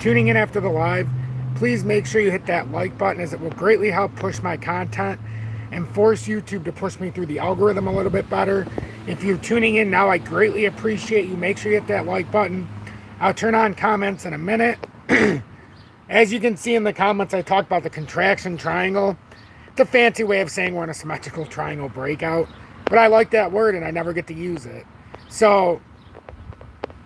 tuning in after the live, please make sure you hit that like button, as it will greatly help push my content and force YouTube to push me through the algorithm a little bit better. If you're tuning in now, I greatly appreciate you. Make sure you hit that like button. I'll turn on comments in a minute. As you can see in the comments, I talked about the contraction triangle. It's a fancy way of saying we're in a symmetrical triangle breakout, but I like that word and I never get to use it. So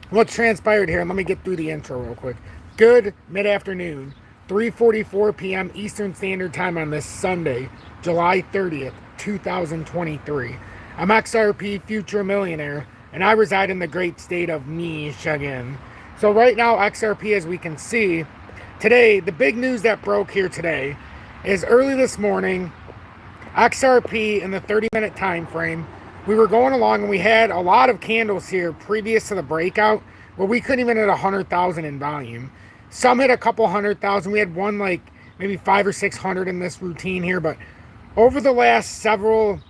what's transpired here, and let me get through the intro real quick. Good mid-afternoon, 3:44 p.m. Eastern Standard Time on this Sunday, July 30th, 2023. I'm XRP Future Millionaire, and I reside in the great state of Michigan. So right now, XRP, as we can see, today, the big news that broke here today is early this morning, XRP in the 30-minute time frame, we were going along and we had a lot of candles here previous to the breakout where we couldn't even hit 100,000 in volume. Some hit a couple 100,000. We had one like maybe 500 or 600 in this routine here, but over the last several,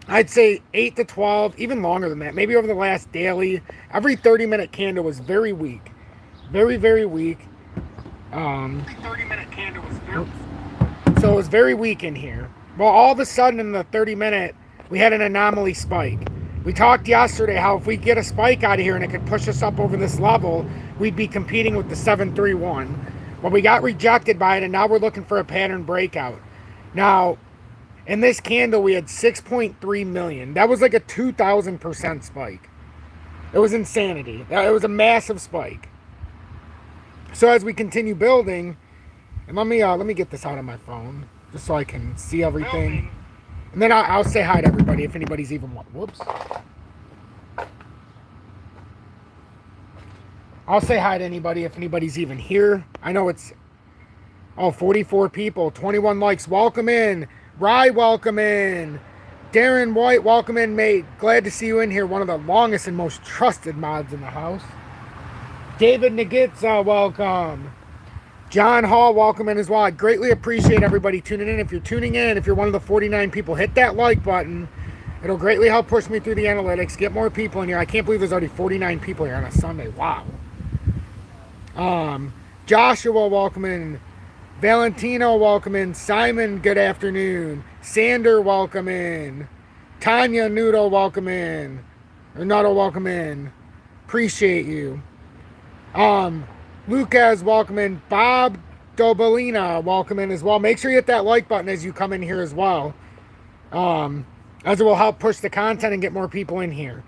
I'd say 8 to 12, even longer than that, maybe over the last daily, every 30-minute candle was very weak. Very, very weak. 30-minute candle was very, so it was very weak in here. Well, all of a sudden in the 30-minute, we had an anomaly spike. We talked yesterday how if we get a spike out of here and it could push us up over this level, we'd be competing with the 731. Well, we got rejected by it, and now we're looking for a pattern breakout. Now, in this candle, we had 6.3 million. That was like a 2,000% spike. It was insanity. It was a massive spike. So as we continue building, and let me get this out on my phone just so I can see everything, and then I'll say hi to everybody if anybody's even whoops. I'll say hi to anybody if anybody's even here. I know it's 44 people, 21 likes. Welcome in, Rye. Welcome in, Darren White. Welcome in, mate. Glad to see you in here. One of the longest and most trusted mods in the house. David Nagitza, welcome. John Hall, welcome in as well. I greatly appreciate everybody tuning in. If you're tuning in, if you're one of the 49 people, hit that like button. It'll greatly help push me through the analytics, get more people in here. I can't believe there's already 49 people here on a Sunday. Wow. Joshua, welcome in. Valentino, welcome in. Simon, good afternoon. Sander, welcome in. Tanya Noodle, welcome in. Or Noodle, welcome in. Appreciate you. Lucas, welcome in. Bob Dobalina, welcome in as well. Make sure you hit that like button as you come in here as well, as it will help push the content and get more people in here.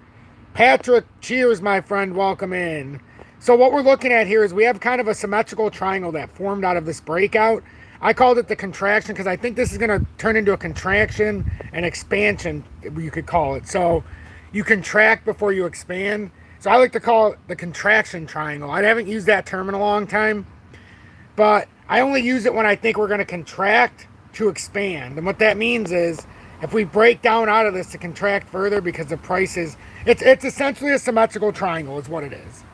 Patrick, cheers, my friend, welcome in. So what we're looking at here is we have kind of a symmetrical triangle that formed out of this breakout. I called it the contraction because I think this is going to turn into a contraction and expansion, you could call it. So you contract before you expand. So I like to call it the contraction triangle. I haven't used that term in a long time, but I only use it when I think we're going to contract to expand. And what that means is if we break down out of this to contract further because the price is, it's essentially a symmetrical triangle is what it is.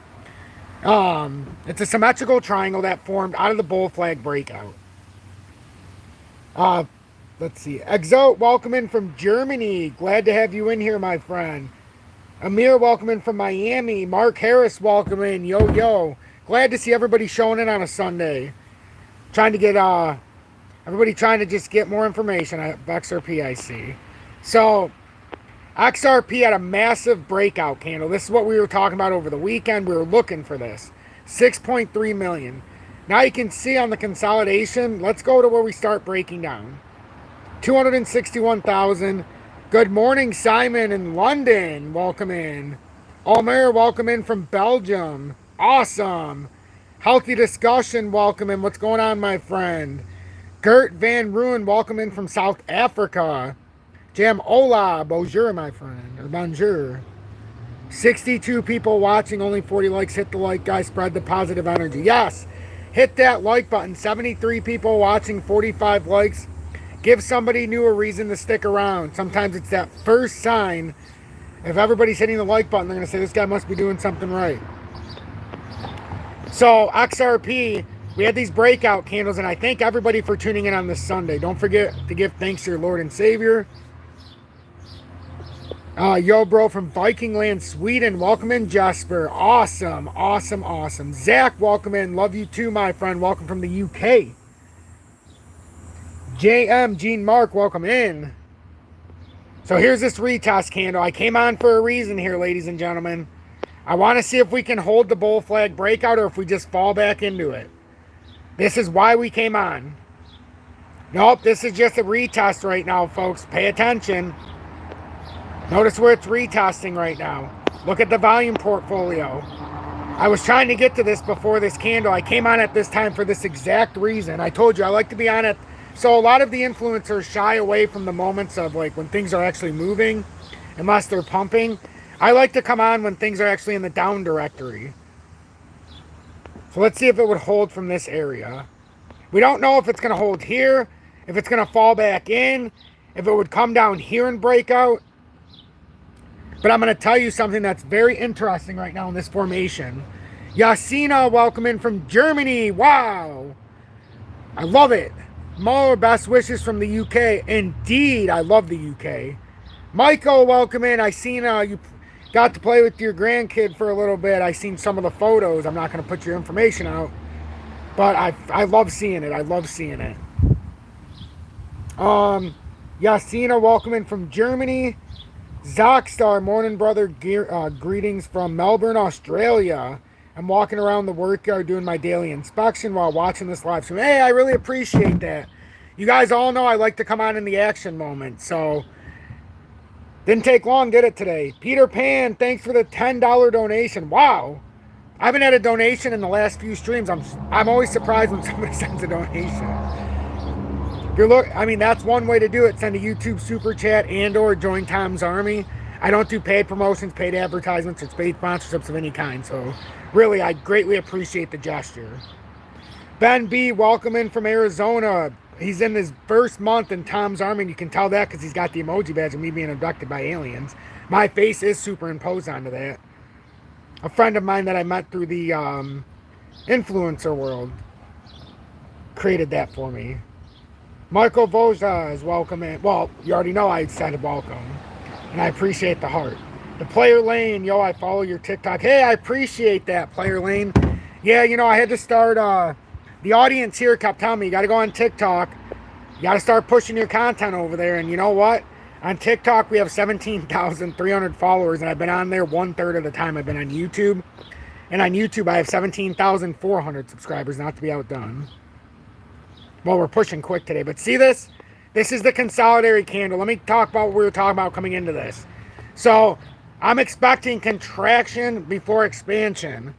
It's a symmetrical triangle that formed out of the bull flag breakout. Let's see. Exo, welcome in from Germany. Glad to have you in here, my friend. Amir, welcome in from Miami. Mark Harris, welcome in. Yo, yo. Glad to see everybody showing in on a Sunday. Trying to get, everybody trying to just get more information at XRP, I see. So, XRP had a massive breakout candle. This is what we were talking about over the weekend. We were looking for this. 6.3 million. Now you can see on the consolidation, let's go to where we start breaking down. 261,000. Good morning, Simon in London. Welcome in. Almer, welcome in from Belgium. Awesome. Healthy Discussion, welcome in. What's going on, my friend? Gert Van Ruin, welcome in from South Africa. Jam Ola, bonjour, my friend. Or bonjour. 62 people watching, only 40 likes. Hit the like, guys. Spread the positive energy. Yes, hit that like button. 73 people watching, 45 likes. Give somebody new a reason to stick around. Sometimes it's that first sign. If everybody's hitting the like button, they're going to say, this guy must be doing something right. So, XRP, we had these breakout candles, and I thank everybody for tuning in on this Sunday. Don't forget to give thanks to your Lord and Savior. Yo, bro, from Viking Land, Sweden. Welcome in, Jesper. Awesome, awesome, awesome. Zach, welcome in. Love you too, my friend. Welcome from the UK. JM, Gene Mark, welcome in. So here's this retest candle. I came on for a reason here, ladies and gentlemen. I want to see if we can hold the bull flag breakout or if we just fall back into it. This is why we came on. Nope, this is just a retest right now, folks. Pay attention. Notice where it's retesting right now. Look at the volume portfolio. I was trying to get to this before this candle. I came on at this time for this exact reason. I told you I like to be on it. So a lot of the influencers shy away from the moments of like when things are actually moving, unless they're pumping. I like to come on when things are actually in the down directory. So let's see if it would hold from this area. We don't know if it's going to hold here, if it's going to fall back in, if it would come down here and break out. But I'm going to tell you something that's very interesting right now in this formation. Yasina, welcome in from Germany. Wow. I love it. Mo, best wishes from the UK. Indeed, I love the UK. Michael, welcome in. I seen you got to play with your grandkid for a little bit. I seen some of the photos. I'm not going to put your information out. But I love seeing it. I love seeing it. Yasina, welcome in from Germany. Zockstar, morning brother, greetings from Melbourne, Australia. I'm walking around the workyard doing my daily inspection while watching this live stream. Hey, I really appreciate that. You guys all know I like to come on in the action moment, so didn't take long, did it today? Peter Pan, thanks for the $10 donation. Wow, I haven't had a donation in the last few streams. I'm always surprised when somebody sends a donation. That's one way to do it. Send a YouTube super chat and or join Tom's Army. I don't do paid promotions, paid advertisements, or paid sponsorships of any kind. So really, I greatly appreciate the gesture. Ben B, welcome in from Arizona. He's in his first month in Tom's Army, and you can tell that because he's got the emoji badge of me being abducted by aliens. My face is superimposed onto that. A friend of mine that I met through the influencer world created that for me. Michael Voja is welcome in. Well, you already know I said welcome. And I appreciate the heart. The Player Lane, yo, I follow your TikTok. Hey, I appreciate that, Player Lane. Yeah, I had to start, the audience here kept telling me, you got to go on TikTok. You got to start pushing your content over there. And you know what? On TikTok, we have 17,300 followers. And I've been on there 1/3 of the time I've been on YouTube. And on YouTube, I have 17,400 subscribers, not to be outdone. Well, we're pushing quick today, but see this? This is the consolidatory candle. Let me talk about what we were talking about coming into this. So I'm expecting contraction before expansion.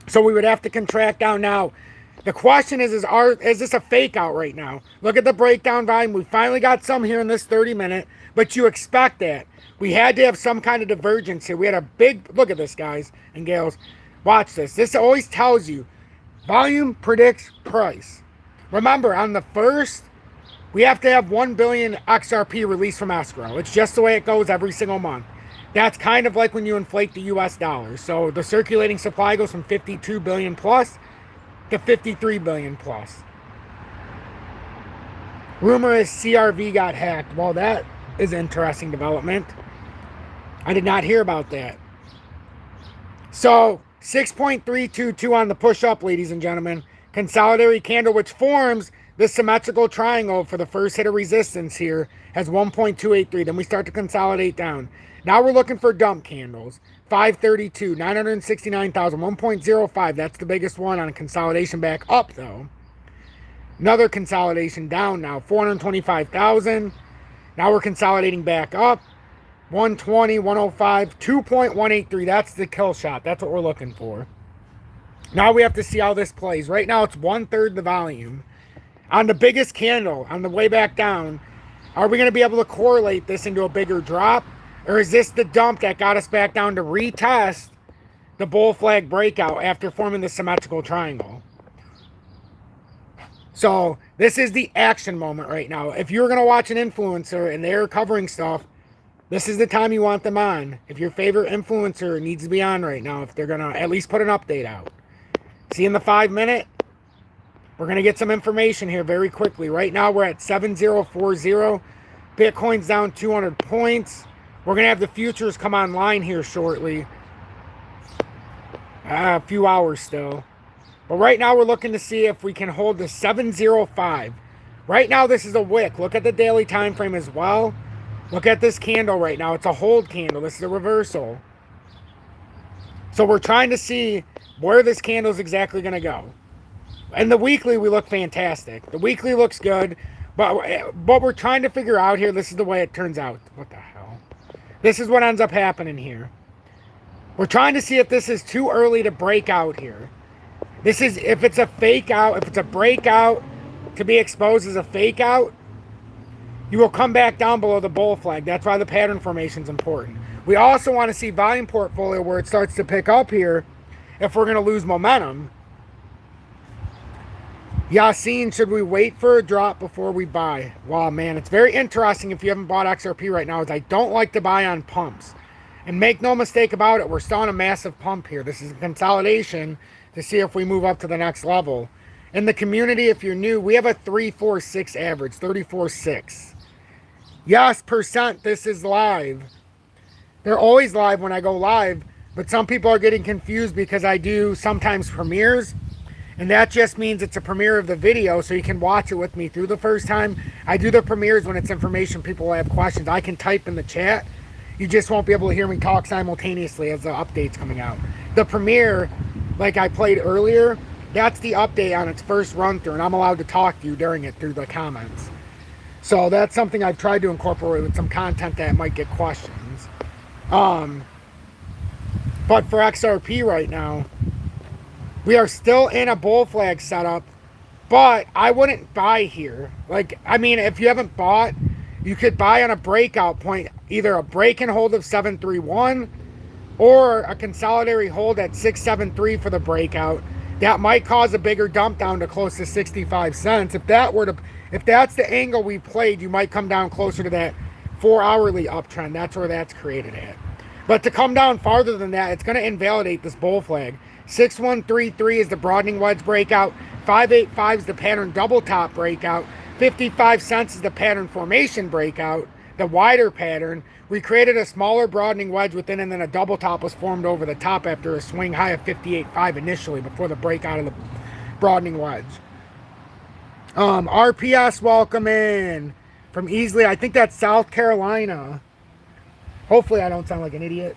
So we would have to contract down now. The question is this a fake out right now? Look at the breakdown volume. We finally got some here in this 30-minute, but you expect that. We had to have some kind of divergence here. We had a big, look at this, guys and gals. Watch this. This always tells you volume predicts price. Remember, on the first, we have to have 1 billion XRP released from escrow. It's just the way it goes every single month. That's kind of like when you inflate the US dollar. So the circulating supply goes from 52 billion plus to 53 billion plus. Rumor is CRV got hacked. Well, that is an interesting development. I did not hear about that. So 6.322 on the push up, ladies and gentlemen. Consolidatory candle, which forms the symmetrical triangle for the first hit of resistance here, has 1.283. Then we start to consolidate down. Now we're looking for dump candles. 532, 969,000, 1.05. That's the biggest one on a consolidation back up, though. Another consolidation down now, 425,000. Now we're consolidating back up. 120, 105, 2.183. That's the kill shot. That's what we're looking for. Now we have to see how this plays. Right now it's 1/3 the volume. On the biggest candle, on the way back down, are we going to be able to correlate this into a bigger drop? Or is this the dump that got us back down to retest the bull flag breakout after forming the symmetrical triangle? So this is the action moment right now. If you're going to watch an influencer and they're covering stuff, this is the time you want them on. If your favorite influencer needs to be on right now, if they're going to at least put an update out. See in the 5-minute, we're going to get some information here very quickly. Right now we're at 7040. Bitcoin's down 200 points. We're going to have the futures come online here shortly. A few hours still. But right now we're looking to see if we can hold the 705. Right now this is a wick. Look at the daily time frame as well. Look at this candle right now. It's a hold candle. This is a reversal. So we're trying to see where this candle is exactly going to go. And the weekly, we look fantastic. The weekly looks good. But we're trying to figure out here, this is the way it turns out. What the hell? This is what ends up happening here. We're trying to see if this is too early to break out here. This is, if it's a fake out, if it's a breakout to be exposed as a fake out, you will come back down below the bull flag. That's why the pattern formation is important. We also want to see volume portfolio where it starts to pick up here if we're going to lose momentum. Yassine, should we wait for a drop before we buy? Wow, man, it's very interesting if you haven't bought XRP right now, is I don't like to buy on pumps. And make no mistake about it, we're still on a massive pump here. This is a consolidation to see if we move up to the next level. In the community, if you're new, we have a 346 average, 34.6. Yes, percent, this is live. They're always live when I go live, but some people are getting confused because I do sometimes premieres, and that just means it's a premiere of the video, so you can watch it with me through the first time. I do the premieres when it's information people have questions. I can type in the chat. You just won't be able to hear me talk simultaneously as the update's coming out. The premiere, like I played earlier, that's the update on its first run through, and I'm allowed to talk to you during it through the comments. So that's something I've tried to incorporate with some content that might get questions. But for XRP right now, we are still in a bull flag setup, but I wouldn't buy here. Like, I mean, if you haven't bought, you could buy on a breakout point, either a break and hold of 731 or a consolidatory hold at 673 for the breakout. That might cause a bigger dump down to close to 65 cents. If that's the angle we played, you might come down closer to that 4-hourly uptrend. That's where that's created at. But to come down farther than that, it's going to invalidate this bull flag. 6133 is the broadening wedge breakout. 585 is the pattern double top breakout. 55 cents is the pattern formation breakout, the wider pattern. We created a smaller broadening wedge within, and then a double top was formed over the top after a swing high of 58.5 initially before the breakout of the broadening wedge. RPS, welcome in from Easley. I think that's South Carolina. Hopefully I don't sound like an idiot.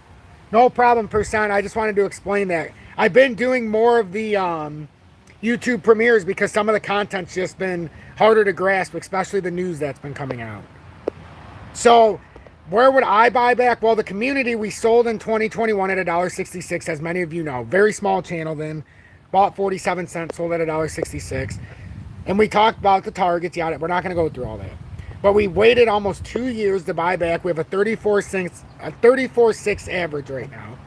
No problem, percent. I just wanted to explain that. I've been doing more of the YouTube premieres because some of the content's just been harder to grasp, especially the news that's been coming out. So where would I buy back? Well, the community we sold in 2021 at $1.66, as many of you know. Very small channel then. Bought 47 cents, sold at $1.66. And we talked about the targets. Yeah, we're not going to go through all that. But we waited almost 2 years to buy back. We have a 34.6 average right now.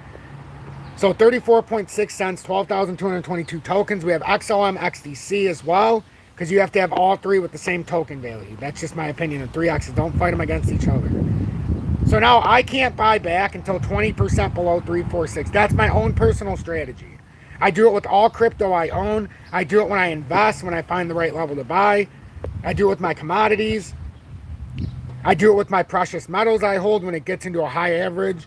So 34.6 cents, 12,222 tokens. We have XLM, XDC as well, because you have to have all three with the same token value. That's just my opinion. The 3Xs, don't fight them against each other. So now I can't buy back until 20% below 346. That's my own personal strategy. I do it with all crypto I own. I do it when I invest, when I find the right level to buy. I do it with my commodities. I do it with my precious metals I hold when it gets into a high average.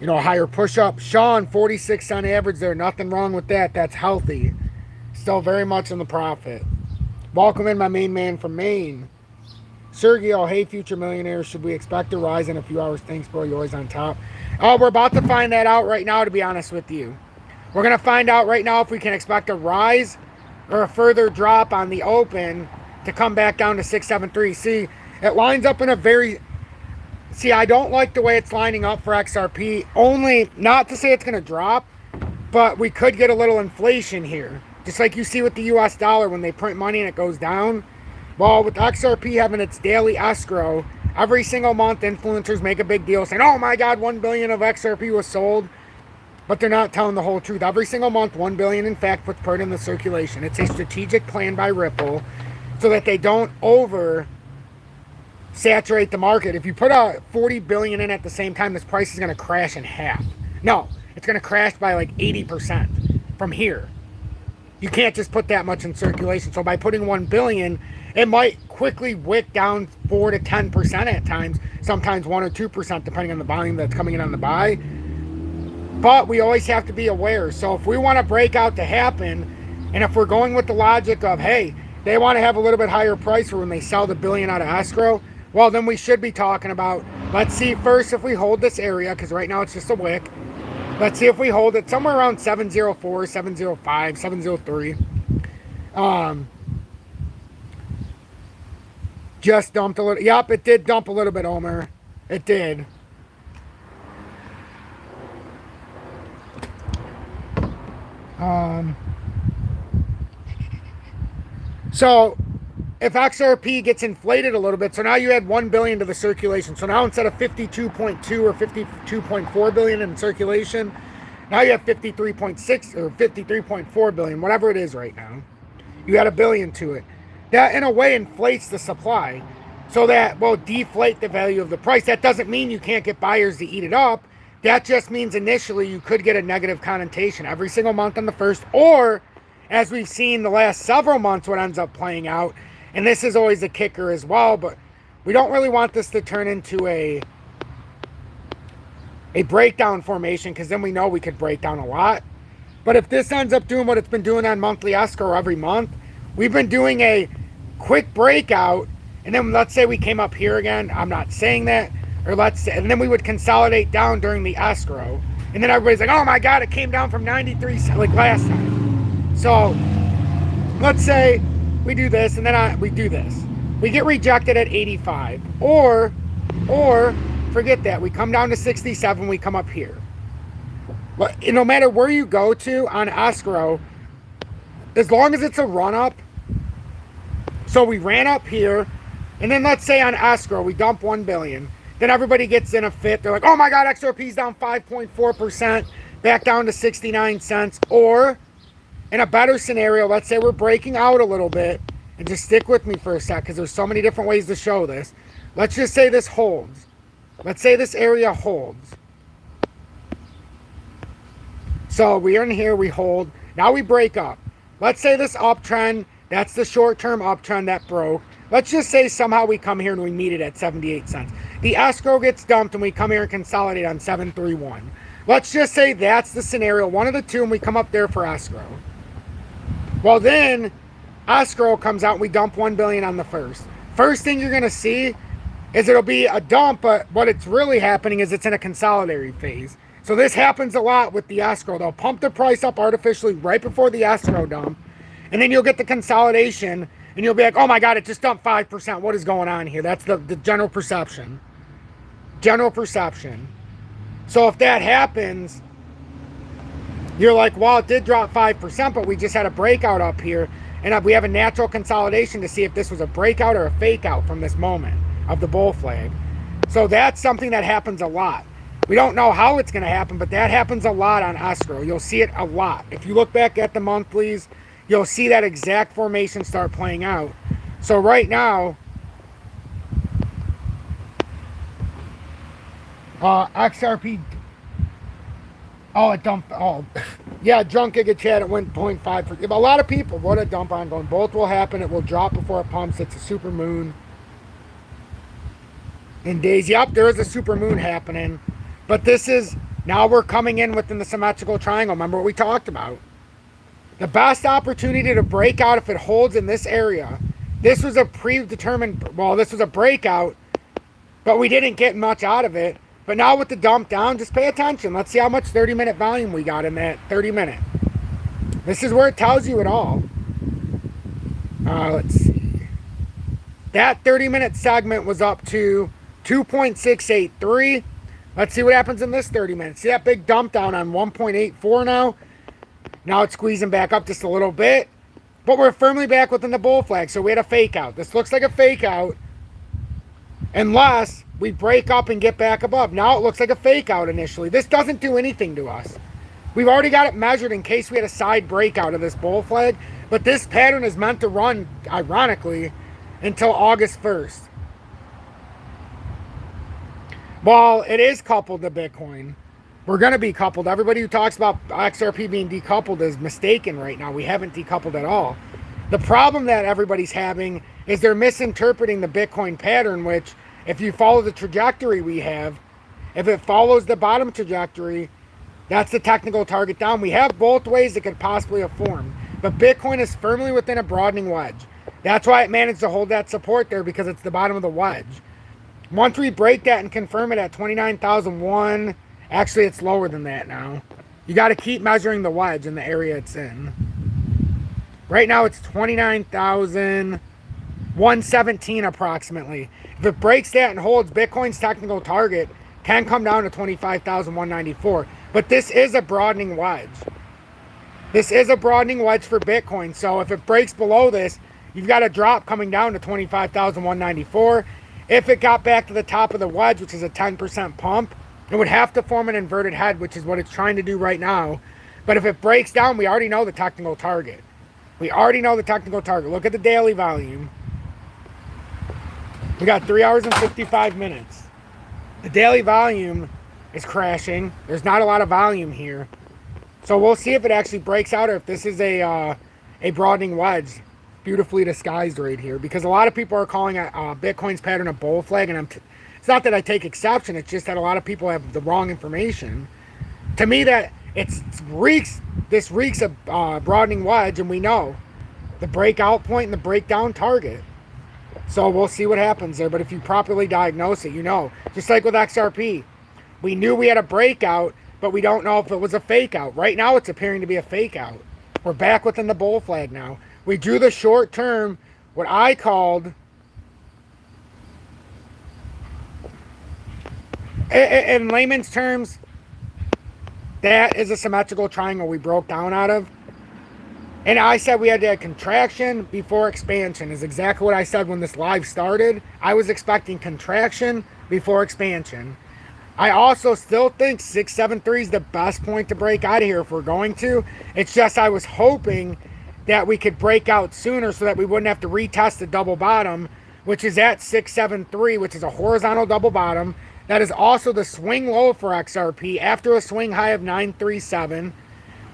You know, a higher push-up. Sean, 46 cent average there. Nothing wrong with that. That's healthy. Still very much in the profit. Welcome in, my main man from Maine. Sergio, hey, future millionaires. Should we expect a rise in a few hours? Thanks, bro. You're always on top. Oh, we're about to find that out right now, to be honest with you. We're going to find out right now if we can expect a rise or a further drop on the open to come back down to 673. See, it lines up in a very... See, I don't like the way it's lining up for XRP. Only, not to say it's going to drop, but we could get a little inflation here. Just like you see with the US dollar when they print money and it goes down. Well, with XRP having its daily escrow, every single month influencers make a big deal saying, oh my God, 1 billion of XRP was sold. But they're not telling the whole truth. Every single month, 1 billion in fact puts put in the circulation. It's a strategic plan by Ripple so that they don't saturate the market. If you put out 40 billion in at the same time, this price is going to crash in half. No, it's going to crash by like 80% from here. You can't just put that much in circulation. So by putting 1 billion, it might quickly wick down 4 to 10% at times, sometimes 1 or 2% depending on the volume that's coming in on the buy. But we always have to be aware. So if we want a breakout to happen, and if we're going with the logic of, hey, they want to have a little bit higher price for when they sell the billion out of escrow, well, then we should be talking about, let's see first if we hold this area, because right now it's just a wick. Let's see if we hold it somewhere around 704, 705, 703. Just dumped a little. Yep, it did dump a little bit, Omer. It did. So if XRP gets inflated a little bit, so now you add 1 billion to the circulation. So now instead of 52.2 or 52.4 billion in circulation, now you have 53.6 or 53.4 billion, whatever it is right now. You add a billion to it. That in a way inflates the supply. So that will deflate the value of the price. That doesn't mean you can't get buyers to eat it up. That just means initially you could get a negative connotation every single month on the first, or as we've seen the last several months, what ends up playing out, and this is always a kicker as well, but we don't really want this to turn into a breakdown formation, because then we know we could break down a lot. But if this ends up doing what it's been doing on monthly escrow every month, we've been doing a quick breakout, and then let's say we came up here again, I'm not saying that, or let's say, and then we would consolidate down during the escrow, and then everybody's like, oh my god, it came down from 93 like last time. So let's say we do this, and then we do this. We get rejected at 85, or forget that, we come down to 67, we come up here. But no matter where you go to on escrow, as long as it's a run up, so we ran up here, and then let's say on escrow we dump 1 billion, then everybody gets in a fit. They're like, oh my god, XRP's down 5.4%, back down to 69 cents. Or in a better scenario, let's say we're breaking out a little bit, and just stick with me for a sec because there's so many different ways to show this. Let's just say this holds. Let's say this area holds. So we are in here, we hold. Now we break up. Let's say this uptrend, that's the short-term uptrend that broke. Let's just say somehow we come here and we meet it at 78 cents. The escrow gets dumped and we come here and consolidate on 731. Let's just say that's the scenario, one of the two, and we come up there for escrow. Well then, escrow comes out and we dump 1 billion on the first. First thing you're gonna see is it'll be a dump, but what it's really happening is it's in a consolidatory phase. So this happens a lot with the escrow. They'll pump the price up artificially right before the escrow dump, and then you'll get the consolidation, and you'll be like, oh my god, it just dumped 5%. What is going on here? That's the general perception. General perception. So if that happens, you're like, well, it did drop 5%, but we just had a breakout up here, and we have a natural consolidation to see if this was a breakout or a fake out from this moment of the bull flag. So that's something that happens a lot. We don't know how it's going to happen, but that happens a lot on escrow. You'll see it a lot. If you look back at the monthlies, you'll see that exact formation start playing out. So right now, XRP, oh, it dumped, oh, yeah, drunk giga chat, it went 0.5. A lot of people, what a dump ongoing. Both will happen. It will drop before it pumps. It's a super moon. In days, yep, there is a super moon happening. But this is, now we're coming in within the symmetrical triangle. Remember what we talked about? The best opportunity to break out if it holds in this area. This was a predetermined, well, this was a breakout, but we didn't get much out of it. But now with the dump down, just pay attention. Let's see how much 30-minute volume we got in that 30-minute. This is where it tells you it all. Let's see. That 30-minute segment was up to 2.683. Let's see what happens in this 30 minutes. See that big dump down on 1.84 now? Now it's squeezing back up just a little bit. But we're firmly back within the bull flag. So we had a fake out. This looks like a fake out. Unless we break up and get back above. Now it looks like a fake out initially. This doesn't do anything to us. We've already got it measured in case we had a side breakout of this bull flag. But this pattern is meant to run, ironically, until August 1st. Well, it is coupled to Bitcoin. We're going to be coupled. Everybody who talks about XRP being decoupled is mistaken right now. We haven't decoupled at all. The problem that everybody's having is they're misinterpreting the Bitcoin pattern, which if you follow the trajectory we have, if it follows the bottom trajectory, that's the technical target down. We have both ways it could possibly have formed, but Bitcoin is firmly within a broadening wedge. That's why it managed to hold that support there, because it's the bottom of the wedge. Once we break that and confirm it at 29,001, actually it's lower than that now. You got to keep measuring the wedge in the area it's in. Right now it's 29,117 approximately. If it breaks that and holds, Bitcoin's technical target can come down to 25,194. But this is a broadening wedge. This is a broadening wedge for Bitcoin. So if it breaks below this, you've got a drop coming down to 25,194. If it got back to the top of the wedge, which is a 10% pump, it would have to form an inverted head, which is what it's trying to do right now. But if it breaks down, we already know the technical target. We already know the technical target. Look at the daily volume. We got 3 hours and 55 minutes. The daily volume is crashing. There's not a lot of volume here. So we'll see if it actually breaks out, or if this is a broadening wedge, beautifully disguised right here. Because a lot of people are calling Bitcoin's pattern a bull flag, and it's not that I take exception. It's just that a lot of people have the wrong information. To me, that this reeks of broadening wedge, and we know the breakout point and the breakdown target. So we'll see what happens there. But if you properly diagnose it, you know. Just like with XRP, we knew we had a breakout, but we don't know if it was a fake out. Right now, it's appearing to be a fake out. We're back within the bull flag now. We drew the short term, what I called, in layman's terms, that is a symmetrical triangle we broke down out of. And I said we had to have contraction before expansion, is exactly what I said when this live started. I was expecting contraction before expansion. I also still think 673 is the best point to break out of here if we're going to. It's just I was hoping that we could break out sooner so that we wouldn't have to retest the double bottom, which is at 673, which is a horizontal double bottom. That is also the swing low for XRP after a swing high of 937.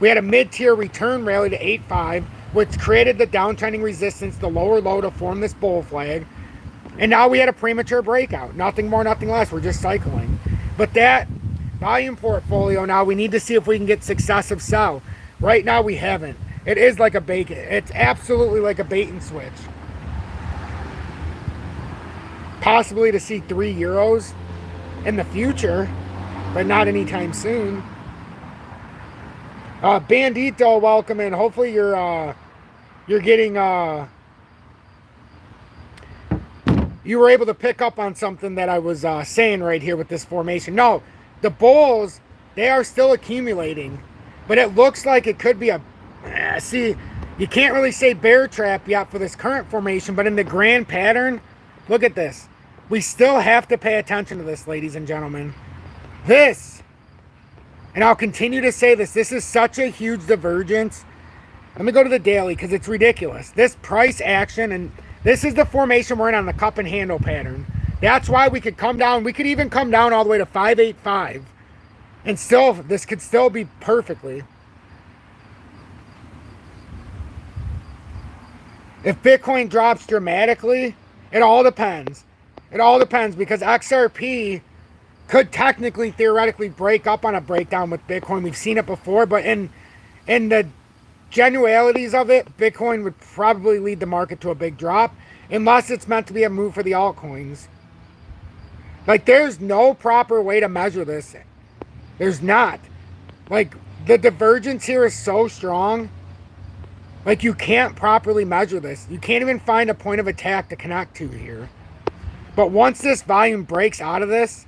We had a mid-tier return rally to 8.5, which created the downtrending resistance, the lower low, to form this bull flag. And now we had a premature breakout. Nothing more, nothing less. We're just cycling. But that volume portfolio now, we need to see if we can get successive sell. Right now, we haven't. It is like a bait. It's absolutely like a bait and switch. Possibly to see 3 euros in the future, but not anytime soon. Bandito, welcome in. Hopefully you're getting you were able to pick up on something that I was saying right here with this formation. No, the bulls, they are still accumulating, but it looks like it could be a see, you can't really say bear trap yet for this current formation, but in the grand pattern, look at this. We still have to pay attention to this, ladies and gentlemen. This, and I'll continue to say this is such a huge divergence. Let me go to the daily because it's ridiculous. This price action, and this is the formation we're in on the cup and handle pattern. That's why we could come down. We could even come down all the way to 585. And still, this could still be perfectly. If Bitcoin drops dramatically, it all depends. It all depends because XRP could technically, theoretically break up on a breakdown with Bitcoin. We've seen it before, but in the genualities of it, Bitcoin would probably lead the market to a big drop unless it's meant to be a move for the altcoins. Like, there's no proper way to measure this. There's not. Like, the divergence here is so strong. Like, you can't properly measure this. You can't even find a point of attack to connect to here. But once this volume breaks out of this,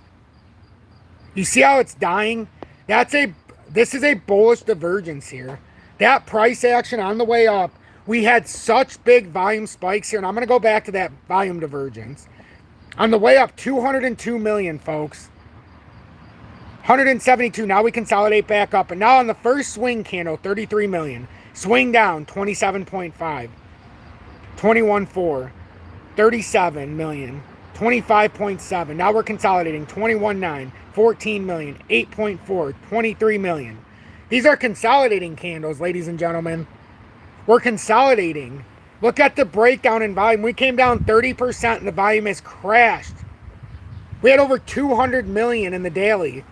you see how it's dying? This is a bullish divergence here. That price action on the way up, we had such big volume spikes here, and I'm going to go back to that volume divergence. On the way up, 202 million, folks. 172, now we consolidate back up. And now on the first swing candle, 33 million. Swing down, 27.5. 21.4. 37 million. 25.7. Now we're consolidating, 21.9. 14 million. 8.4. 23 million. These are consolidating candles, ladies and gentlemen. We're consolidating. Look at the breakdown in volume. We came down 30% and the volume has crashed. We had over 200 million in the daily.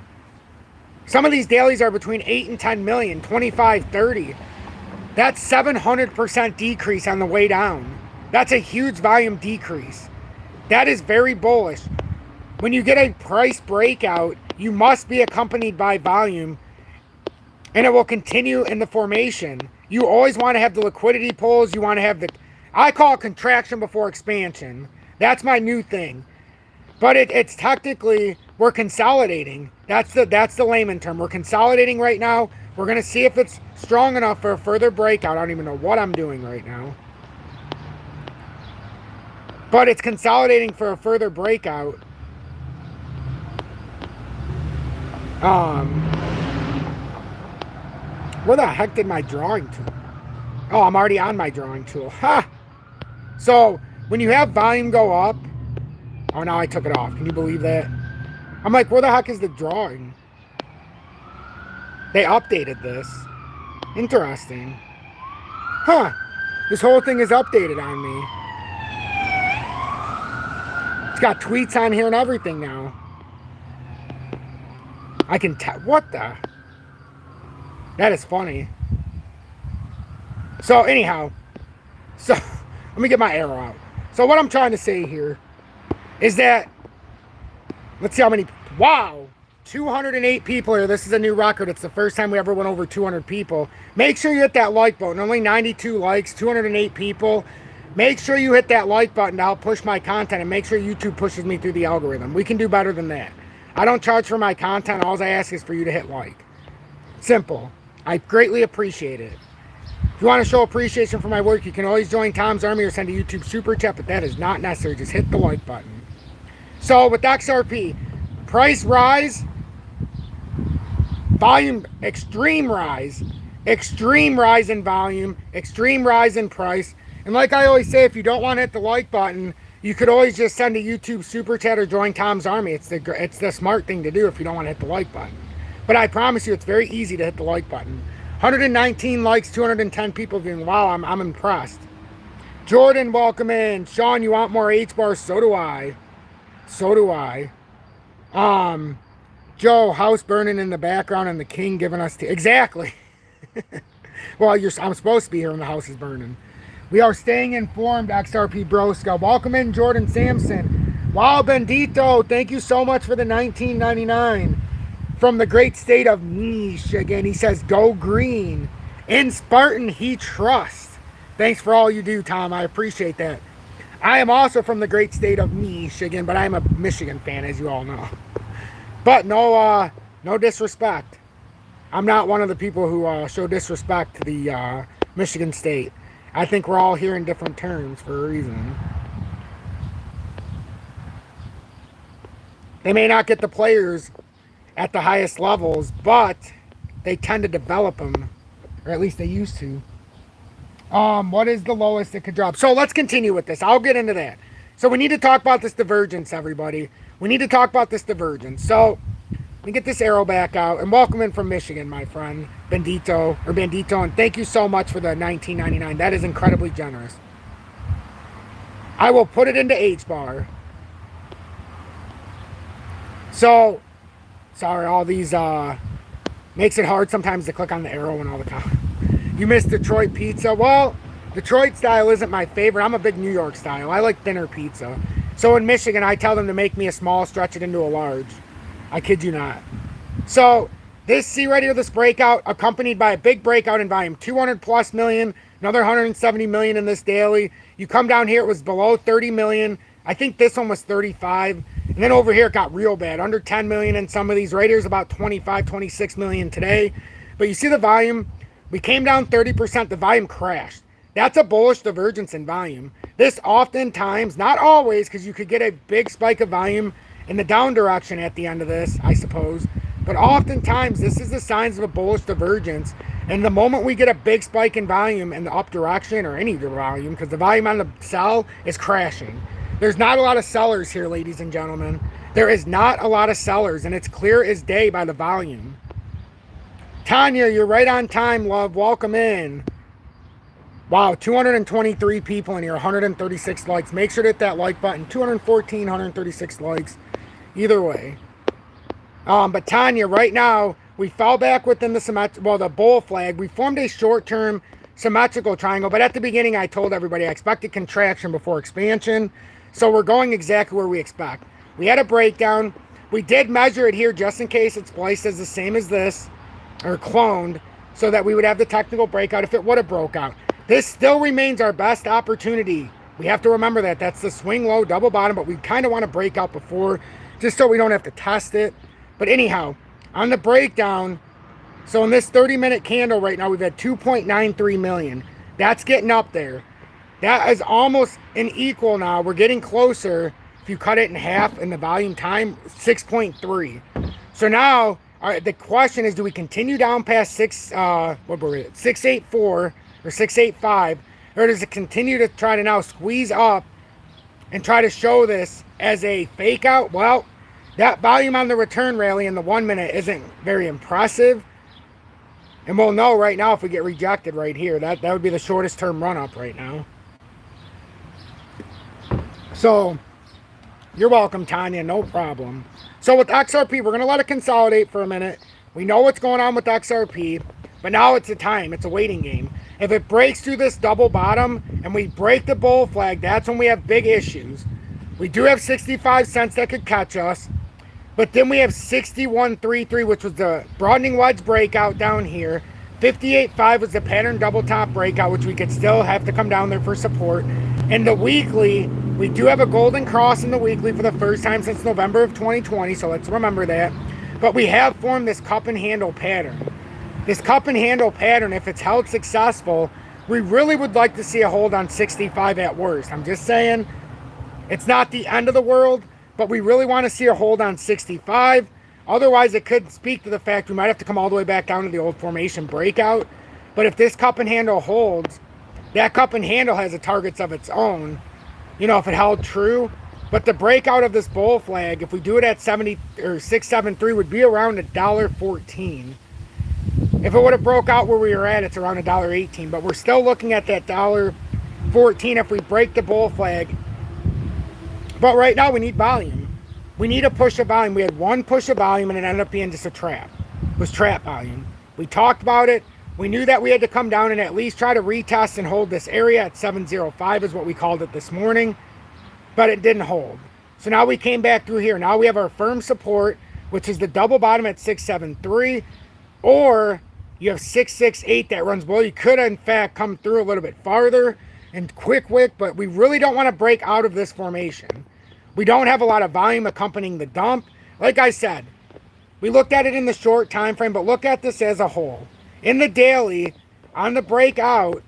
Some of these dailies are between 8 and 10 million, 25, 30. That's 700% decrease on the way down. That's a huge volume decrease. That is very bullish. When you get a price breakout, you must be accompanied by volume, and it will continue in the formation. You always want to have the liquidity pulls. You want to have the, I call it contraction before expansion. That's my new thing. But it's technically, we're consolidating. That's the layman term. We're consolidating right now. We're going to see if it's strong enough for a further breakout. I don't even know what I'm doing right now. But it's consolidating for a further breakout. Where the heck did my drawing tool? Oh, I'm already on my drawing tool. Ha! So, when you have volume go up, oh, now I took it off. Can you believe that? I'm like, where the heck is the drawing? They updated this. Interesting. Huh. This whole thing is updated on me. It's got tweets on here and everything now. I can tell. What the? That is funny. So, anyhow. So, let me get my arrow out. So, what I'm trying to say here is that, let's see how many, wow, 208 people here. This is a new record. It's the first time we ever went over 200 people. Make sure you hit that like button. Only 92 likes, 208 people. Make sure you hit that like button to help push my content, and make sure YouTube pushes me through the algorithm. We can do better than that. I don't charge for my content. All I ask is for you to hit like. Simple. I greatly appreciate it. If you want to show appreciation for my work, you can always join Tom's Army or send a YouTube super chat, but that is not necessary. Just hit the like button. So with XRP, price rise, volume, extreme rise in volume, extreme rise in price. And like I always say, if you don't want to hit the like button, you could always just send a YouTube super chat or join Tom's Army. It's the smart thing to do if you don't want to hit the like button. But I promise you, it's very easy to hit the like button. 119 likes, 210 people viewing. Wow, I'm impressed. Jordan, welcome in. Sean, you want more H-bars? So do I. So do I. Joe, house burning in the background and the king giving us tea. Exactly. Well, I'm supposed to be here when the house is burning. We are staying informed, XRP Broska. Welcome in, Jordan Sampson. Wow, Bendito, thank you so much for the $19.99. From the great state of Michigan, he says, go green. In Spartan, he trusts. Thanks for all you do, Tom. I appreciate that. I am also from the great state of Michigan, but I'm a Michigan fan, as you all know. But no disrespect. I'm not one of the people who show disrespect to the Michigan State. I think we're all here in different terms for a reason. They may not get the players at the highest levels, but they tend to develop them, or at least they used to. What is the lowest it could drop? So let's continue with this. I'll get into that. So we need to talk about this divergence, everybody. We need to talk about this divergence. So let me get this arrow back out, and welcome in from Michigan, my friend Bendito, and thank you so much for the $19.99. That is incredibly generous. I will put it into H-bar. So sorry, all these makes it hard sometimes to click on the arrow and all the time. You missed Detroit pizza. Well, Detroit style isn't my favorite. I'm a big New York style. I like thinner pizza. So in Michigan, I tell them to make me a small, stretch it into a large. I kid you not. So this, see right here, this breakout accompanied by a big breakout in volume, 200 plus million, another 170 million in this daily. You come down here, it was below 30 million. I think this one was 35. And then over here, it got real bad, under 10 million in some of these. Right here's about 25, 26 million today. But you see the volume, we came down 30%, the volume crashed. That's a bullish divergence in volume. This oftentimes, not always, because you could get a big spike of volume in the down direction at the end of this, I suppose. But oftentimes, this is the signs of a bullish divergence. And the moment we get a big spike in volume in the up direction, or any volume, because the volume on the sell is crashing. There's not a lot of sellers here, ladies and gentlemen. There is not a lot of sellers, and it's clear as day by the volume. Tanya, you're right on time, love. Welcome in. Wow, 223 people in here, 136 likes. Make sure to hit that like button. 214, 136 likes. Either way. But Tanya, right now, we fell back within the bull flag. We formed a short-term symmetrical triangle, but at the beginning I told everybody I expected contraction before expansion. So we're going exactly where we expect. We had a breakdown. We did measure it here just in case it's placed as the same as this, or cloned, so that we would have the technical breakout if it would have broke out. This still remains our best opportunity. We have to remember that. That's the swing low, double bottom, but we kind of want to break out before, just so we don't have to test it. But anyhow, on the breakdown, so in this 30-minute candle right now, we've had 2.93 million. That's getting up there. That is almost an equal now. We're getting closer. If you cut it in half in the volume time, 6.3. So now, the question is, do we continue down past 684 or 685, or does it continue to try to now squeeze up and try to show this as a fake out? Well, that volume on the return rally in the 1 minute isn't very impressive. And we'll know right now if we get rejected right here. That would be the shortest term run up right now. So, you're welcome, Tanya. No problem. So with XRP, we're going to let it consolidate for a minute. We know what's going on with XRP. But now it's a time. It's a waiting game. If it breaks through this double bottom and we break the bull flag, that's when we have big issues. We do have 65 cents that could catch us. But then we have 61.33, which was the broadening wedge breakout down here. 58.5 was the pattern double top breakout, which we could still have to come down there for support. And the weekly, we do have a golden cross in the weekly for the first time since November of 2020, so let's remember that. But we have formed this cup and handle pattern. This cup and handle pattern, if it's held successful, we really would like to see a hold on 65 at worst. I'm just saying, it's not the end of the world, but we really want to see a hold on 65. Otherwise, it could speak to the fact we might have to come all the way back down to the old formation breakout. But if this cup and handle holds, that cup and handle has a targets of its own, you know, if it held true. But the breakout of this bull flag, if we do it at 70 or 673, would be around $1.14. If it would have broke out where we were at, it's around $1.18. But we're still looking at that $1.14 if we break the bull flag. But right now we need volume. We need a push of volume. We had one push of volume and it ended up being just a trap. It was trap volume. We talked about it. We knew that we had to come down and at least try to retest and hold this area at 705 is what we called it this morning. But it didn't hold. So now we came back through here. Now we have our firm support, which is the double bottom at 673. Or you have 668 that runs below. You could, in fact, come through a little bit farther and quick, but we really don't want to break out of this formation. We don't have a lot of volume accompanying the dump. Like I said, we looked at it in the short time frame, but look at this as a whole. In the daily, on the breakout,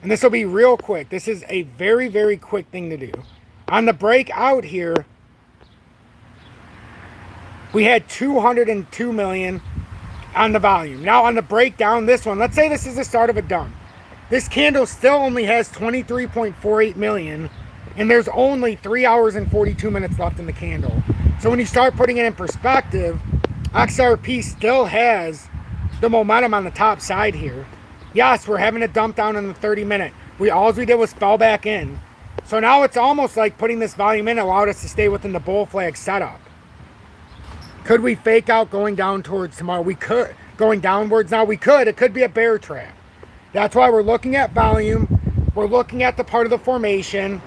and this will be real quick. This is a very, very quick thing to do. On the breakout here, we had 202 million on the volume. Now on the breakdown, this one, let's say this is the start of a dump. This candle still only has 23.48 million, and there's only 3 hours and 42 minutes left in the candle. So when you start putting it in perspective, XRP still has the momentum on the top side here. Yes, we're having a dump down in the 30-minute. All we did was fell back in. So now it's almost like putting this volume in allowed us to stay within the bull flag setup. Could we fake out going down towards tomorrow? We could. Going downwards now? We could. It could be a bear trap. That's why we're looking at volume. We're looking at the part of the formation.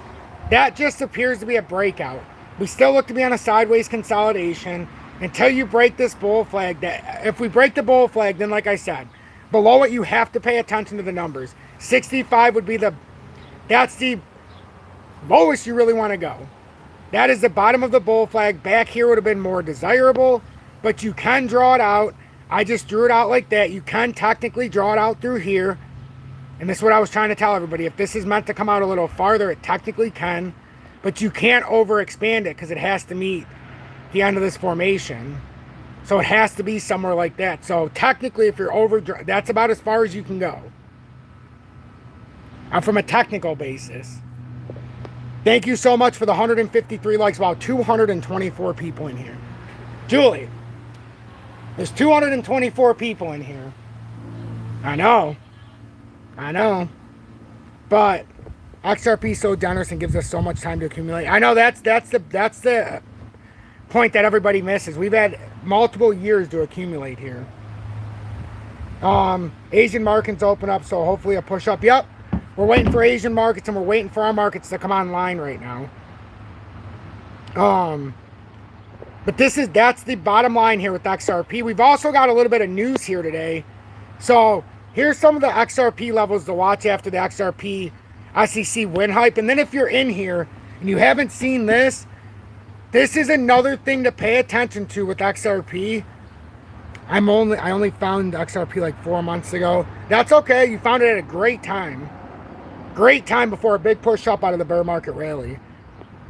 That just appears to be a breakout. We still look to be on a sideways consolidation until you break this bull flag. If we break the bull flag, then like I said, below it you have to pay attention to the numbers. 65 would be that's the lowest you really want to go. That is the bottom of the bull flag. Back here would have been more desirable, but you can draw it out. I just drew it out like that. You can technically draw it out through here. And this is what I was trying to tell everybody. If this is meant to come out a little farther, it technically can. But you can't overexpand it because it has to meet the end of this formation. So it has to be somewhere like that. So technically, if you're over, that's about as far as you can go. From a technical basis. Thank you so much for the 153 likes. Wow, 224 people in here. Julie, there's 224 people in here. I know. But XRP is so generous and gives us so much time to accumulate. I know that's the point that everybody misses. We've had multiple years to accumulate here. Asian markets open up, so hopefully a push up. Yep, we're waiting for Asian markets and we're waiting for our markets to come online right now. But that's the bottom line here with XRP. We've also got a little bit of news here today. So here's some of the XRP levels to watch after the XRP SEC win hype. And then if you're in here and you haven't seen this, this is another thing to pay attention to with XRP. I only found XRP like 4 months ago. That's okay. You found it at a great time. Great time before a big push up out of the bear market rally.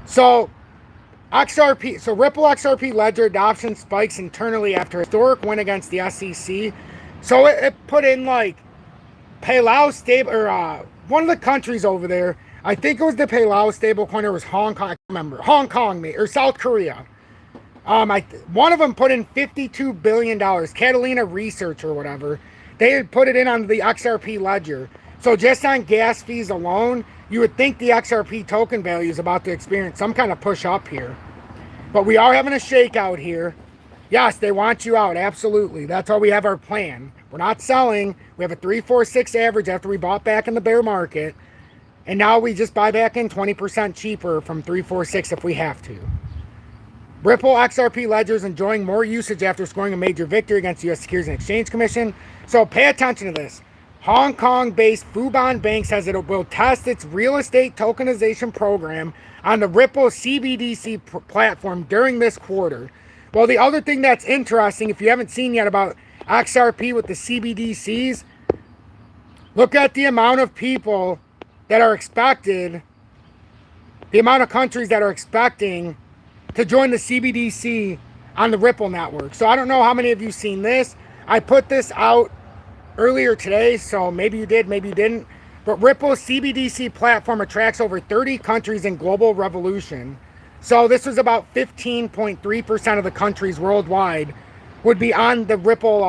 So XRP, so Ripple XRP ledger adoption spikes internally after historic win against the SEC. So it put in like Palau stable, or one of the countries over there. I think it was the Palau stablecoin, or it was Hong Kong. I can't remember. Hong Kong, or South Korea. One of them put in $52 billion. Catalina Research or whatever. They had put it in on the XRP ledger. So just on gas fees alone, you would think the XRP token value is about to experience some kind of push up here. But we are having a shakeout here. Yes, they want you out. Absolutely. That's why we have our plan. We're not selling. We have a 346 average after we bought back in the bear market. And now we just buy back in 20% cheaper from 346 if we have to. Ripple XRP ledgers enjoying more usage after scoring a major victory against the U.S. Securities and Exchange Commission. So pay attention to this. Hong Kong-based Fubon Bank says it will test its real estate tokenization program on the Ripple CBDC platform during this quarter. Well, the other thing that's interesting, if you haven't seen yet about XRP with the CBDCs, look at the amount of people that are expected, the amount of countries that are expecting to join the CBDC on the Ripple network. So I don't know how many of you seen this. I put this out earlier today, so maybe you did, maybe you didn't. But Ripple's CBDC platform attracts over 30 countries in global revolution. So this was about 15.3% of the countries worldwide would be on the Ripple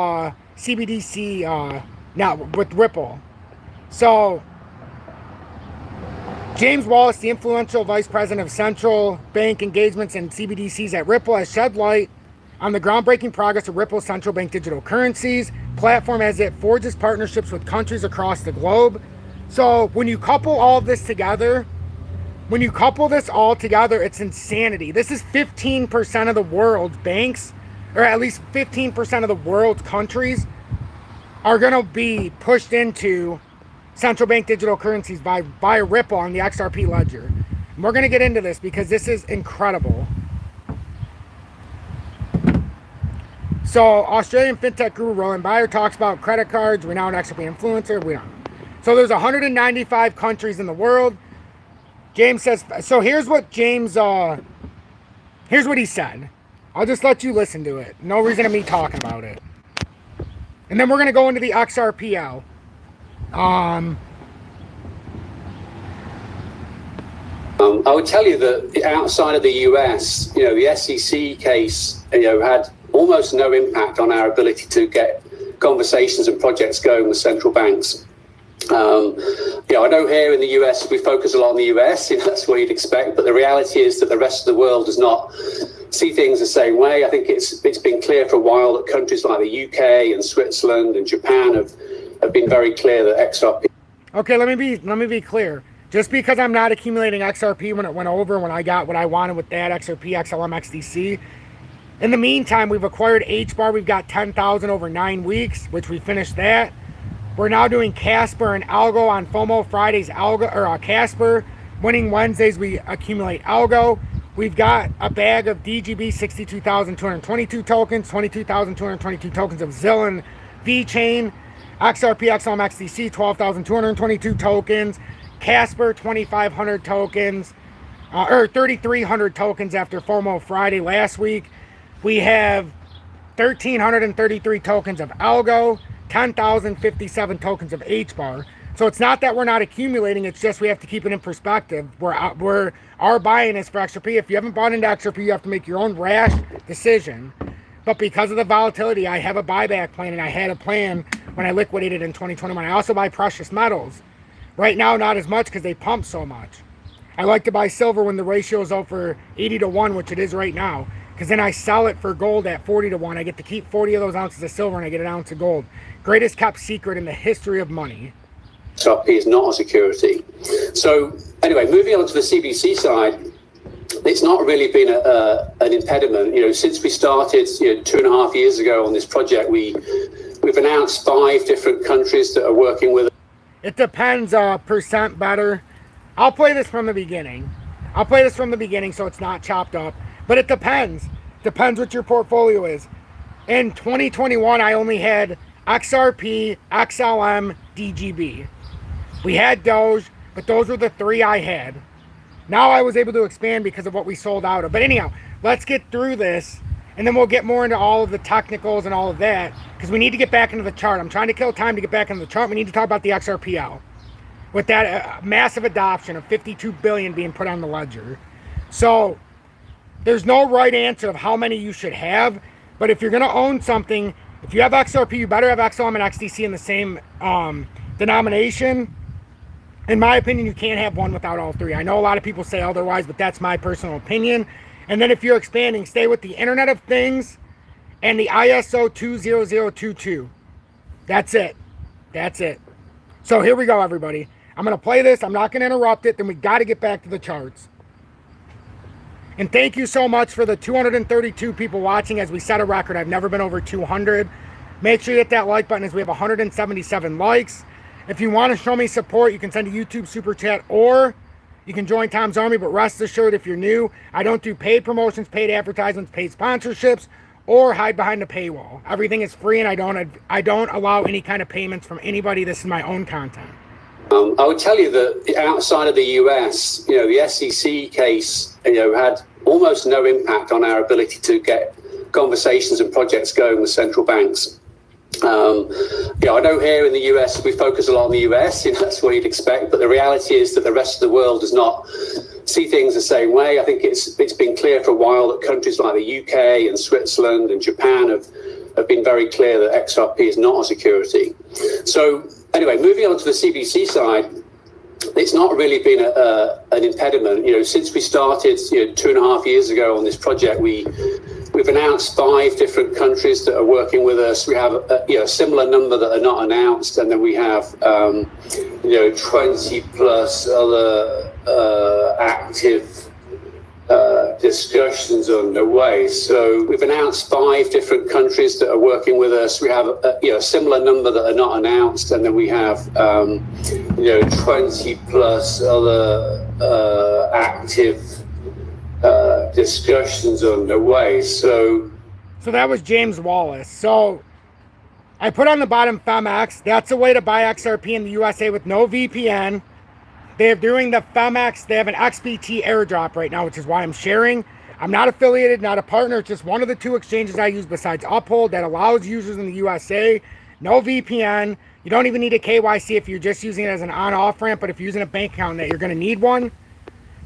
CBDC now with Ripple. So James Wallace, the influential vice president of central bank engagements and CBDCs at Ripple, has shed light on the groundbreaking progress of Ripple's central bank digital currencies platform as it forges partnerships with countries across the globe. So when you couple all of this together, it's insanity. This is 15% of the world's banks, or at least 15% of the world's countries are going to be pushed into central bank digital currencies by Ripple on the XRP ledger. And we're going to get into this because this is incredible. So Australian fintech guru Roland Bayer talks about credit cards, renowned XRP influencer. We don't. So there's 195 countries in the world. James says, so here's what James, here's what he said. I'll just let you listen to it. No reason of me talking about it. And then we're going to go into the XRPL. I would tell you that outside of the US, the SEC case, had almost no impact on our ability to get conversations and projects going with central banks. I know here in the US, we focus a lot on the US, that's what you'd expect, but the reality is that the rest of the world does not see things the same way. I think it's been clear for a while that countries like the UK and Switzerland and Japan have been very clear that XRP. Okay, let me be clear. Just because I'm not accumulating XRP when it went over, when I got what I wanted with that XRP, XLM, XDC, in the meantime, we've acquired HBAR. We've got 10,000 over 9 weeks, which we finished that. We're now doing Casper and Algo on FOMO Fridays, Algo or Casper. Winning Wednesdays, we accumulate Algo. We've got a bag of DGB 62,222 tokens, 22,222 tokens of Zillion VeChain, XRP, XLM, XDC, 12,222 tokens, Casper, 2,500 tokens, or 3,300 tokens after FOMO Friday last week. We have 1,333 tokens of Algo, 10,057 tokens of HBAR. So it's not that we're not accumulating, it's just we have to keep it in perspective. Our buy-in is for XRP. If you haven't bought into XRP, you have to make your own rash decision. But because of the volatility, I have a buyback plan, and I had a plan when I liquidated in 2021. I also buy precious metals. Right now, not as much because they pump so much. I like to buy silver when the ratio is over 80 to 1, which it is right now, because then I sell it for gold at 40 to 1. I get to keep 40 of those ounces of silver and I get an ounce of gold. Greatest kept secret in the history of money. XRP is not a security. So anyway, moving on to the CBDC side, it's not really been an impediment. Since we started 2.5 years ago on this project, we've announced 5 different countries that are working with us. It depends, percent better. I'll play this from the beginning. So it's not chopped up. But it depends. Depends what your portfolio is. In 2021, I only had XRP, XLM, DGB. We had Doge, but those were the 3 I had. Now I was able to expand because of what we sold out of. But anyhow, let's get through this, and then we'll get more into all of the technicals and all of that, because we need to get back into the chart. I'm trying to kill time to get back into the chart. We need to talk about the XRPL. With that massive adoption of 52 billion being put on the ledger. So there's no right answer of how many you should have, but if you're going to own something, if you have XRP, you better have XLM and XDC in the same denomination. In my opinion, you can't have one without all 3. I know a lot of people say otherwise, but that's my personal opinion. And then if you're expanding, stay with the Internet of Things and the ISO 20022. That's it. So here we go, everybody. I'm going to play this. I'm not going to interrupt it. Then we got to get back to the charts. And thank you so much for the 232 people watching as we set a record. I've never been over 200. Make sure you hit that like button as we have 177 likes. If you want to show me support, you can send a YouTube super chat or you can join Tom's Army. But rest assured, if you're new, I don't do paid promotions, paid advertisements, paid sponsorships, or hide behind the paywall. Everything is free, and I don't allow any kind of payments from anybody. This is my own content. I would tell you that outside of the US, the SEC case, had almost no impact on our ability to get conversations and projects going with central banks. I know here in the US, we focus a lot on the US, that's what you'd expect, but the reality is that the rest of the world does not see things the same way. I think it's been clear for a while that countries like the UK and Switzerland and Japan have been very clear that XRP is not a security. So anyway, moving on to the CBDC side, it's not really been an impediment. Since we started 2.5 years ago on this project, we've announced 5 different countries that are working with us. We have a similar number that are not announced, and then we have 20 plus other active discussions underway. So we've announced 5 different countries that are working with us. We have a similar number that are not announced, and then we have 20 plus other active discussions underway. So that was James Wallace. So I put on the bottom FEMX. That's a way to buy XRP in the USA with no VPN. They're doing the FEMX. They have an XBT airdrop right now, which is why I'm sharing. I'm not affiliated, not a partner. It's just one of the 2 exchanges I use besides Uphold that allows users in the USA. No VPN. You don't even need a KYC if you're just using it as an on-off ramp, but if you're using a bank account, that you're going to need one.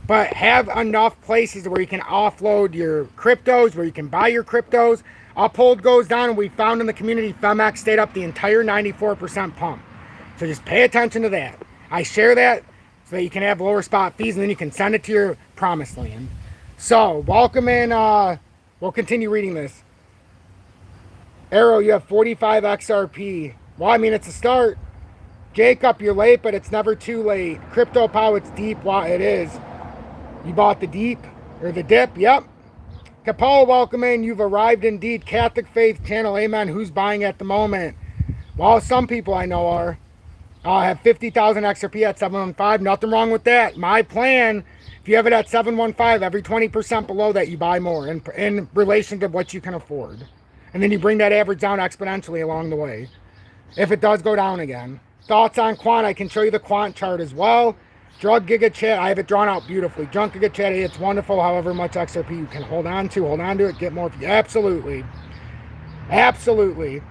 But have enough places where you can offload your cryptos, where you can buy your cryptos. Uphold goes down, and we found in the community FEMX stayed up the entire 94% pump. So just pay attention to that. I share that so that you can have lower spot fees, and then you can send it to your promised land. So welcome in. We'll continue reading this. Arrow, you have 45 XRP. Well, I mean, it's a start. Jacob, you're late, but it's never too late. Crypto Pow, it's deep. Wow, it is. You bought the deep, or the dip, yep. Capella, welcome in. You've arrived indeed. Catholic Faith Channel, amen. Who's buying at the moment? Well, some people I know are. I have 50,000 XRP at 715. Nothing wrong with that. My plan, if you have it at 715, every 20% below that, you buy more in relation to what you can afford. And then you bring that average down exponentially along the way. If it does go down again. Thoughts on quant? I can show you the quant chart as well. Drug Giga Chat, I have it drawn out beautifully. Junk Giga Chat, it's wonderful. However much XRP you can hold on to it, get more. Absolutely. XRP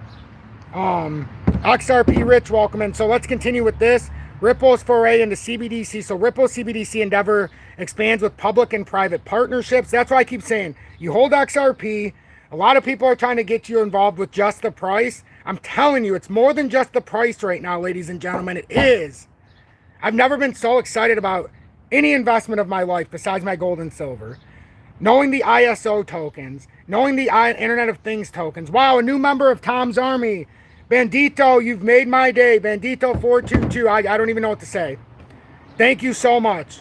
Rich, welcome in. So let's continue with this. Ripple's foray into CBDC. So Ripple CBDC endeavor expands with public and private partnerships. That's why I keep saying, you hold XRP. A lot of people are trying to get you involved with just the price. I'm telling you, it's more than just the price right now, ladies and gentlemen. It is. I've never been so excited about any investment of my life besides my gold and silver. Knowing the ISO tokens, knowing the Internet of Things tokens. Wow, a new member of Tom's Army. Bandito, you've made my day. Bandito422. I don't even know what to say. Thank you so much.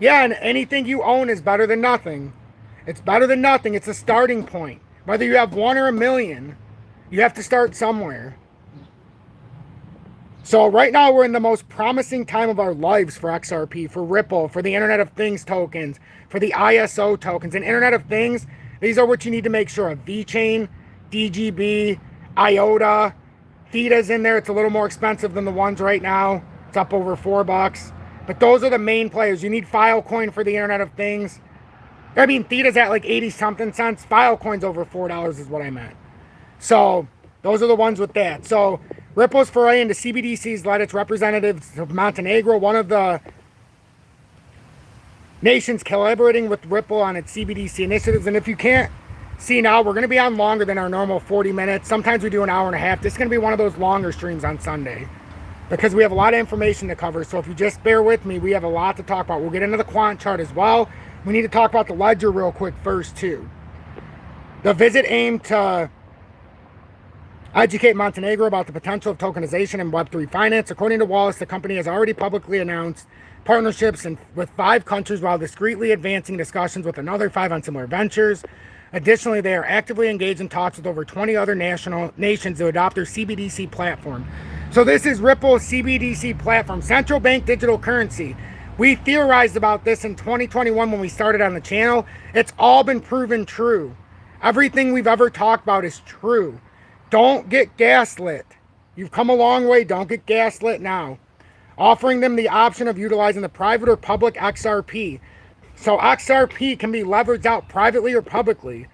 Yeah, and anything you own is better than nothing. It's better than nothing. It's a starting point. Whether you have 1 or 1,000,000, you have to start somewhere. So right now we're in the most promising time of our lives for XRP, for Ripple, for the Internet of Things tokens, for the ISO tokens. And Internet of Things, these are what you need to make sure of. VeChain, DGB, IOTA, Theta's in there. It's a little more expensive than the ones right now. It's up over $4. But those are the main players. You need Filecoin for the Internet of Things. I mean, Theta's at like 80 something cents. Filecoin's over $4 is what I meant. So those are the ones with that. So Ripple's foray into CBDCs led its representatives of Montenegro, one of the nations collaborating with Ripple on its CBDC initiatives. And if you can't see now, we're going to be on longer than our normal 40 minutes. Sometimes we do an hour and a half. This is going to be one of those longer streams on Sunday because we have a lot of information to cover. So if you just bear with me, we have a lot to talk about. We'll get into the quant chart as well. We need to talk about the ledger real quick first, too. The visit aimed to educate Montenegro about the potential of tokenization and Web3 finance. According to Wallace, the company has already publicly announced partnerships with 5 countries while discreetly advancing discussions with another 5 on similar ventures. Additionally, they are actively engaged in talks with over 20 other nations to adopt their CBDC platform. So this is Ripple's CBDC platform, central bank digital currency. We theorized about this in 2021 when we started on the channel. It's all been proven true. Everything we've ever talked about is true. Don't get gaslit. You've come a long way. Don't get gaslit now. Offering them the option of utilizing the private or public XRP. So XRP can be leveraged out privately or publicly.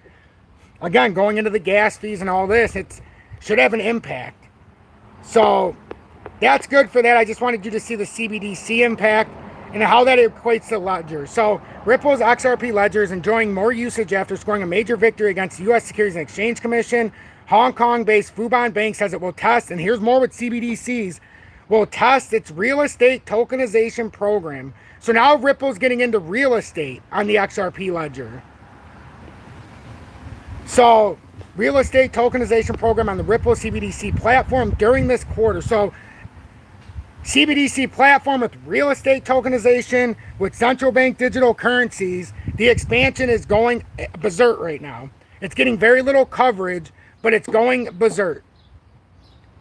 Again, going into the gas fees and all this, it should have an impact. So that's good for that. I just wanted you to see the CBDC impact and how that equates to ledger. So Ripple's XRP ledger is enjoying more usage after scoring a major victory against the U.S. Securities and Exchange Commission. Hong Kong-based Fubon Bank says it will test, and here's more with CBDCs, will test its real estate tokenization program. So now Ripple's getting into real estate on the XRP ledger. So real estate tokenization program on the Ripple CBDC platform during this quarter. So CBDC platform with real estate tokenization, with central bank digital currencies. The expansion is going berserk right now. It's getting very little coverage, but it's going berserk.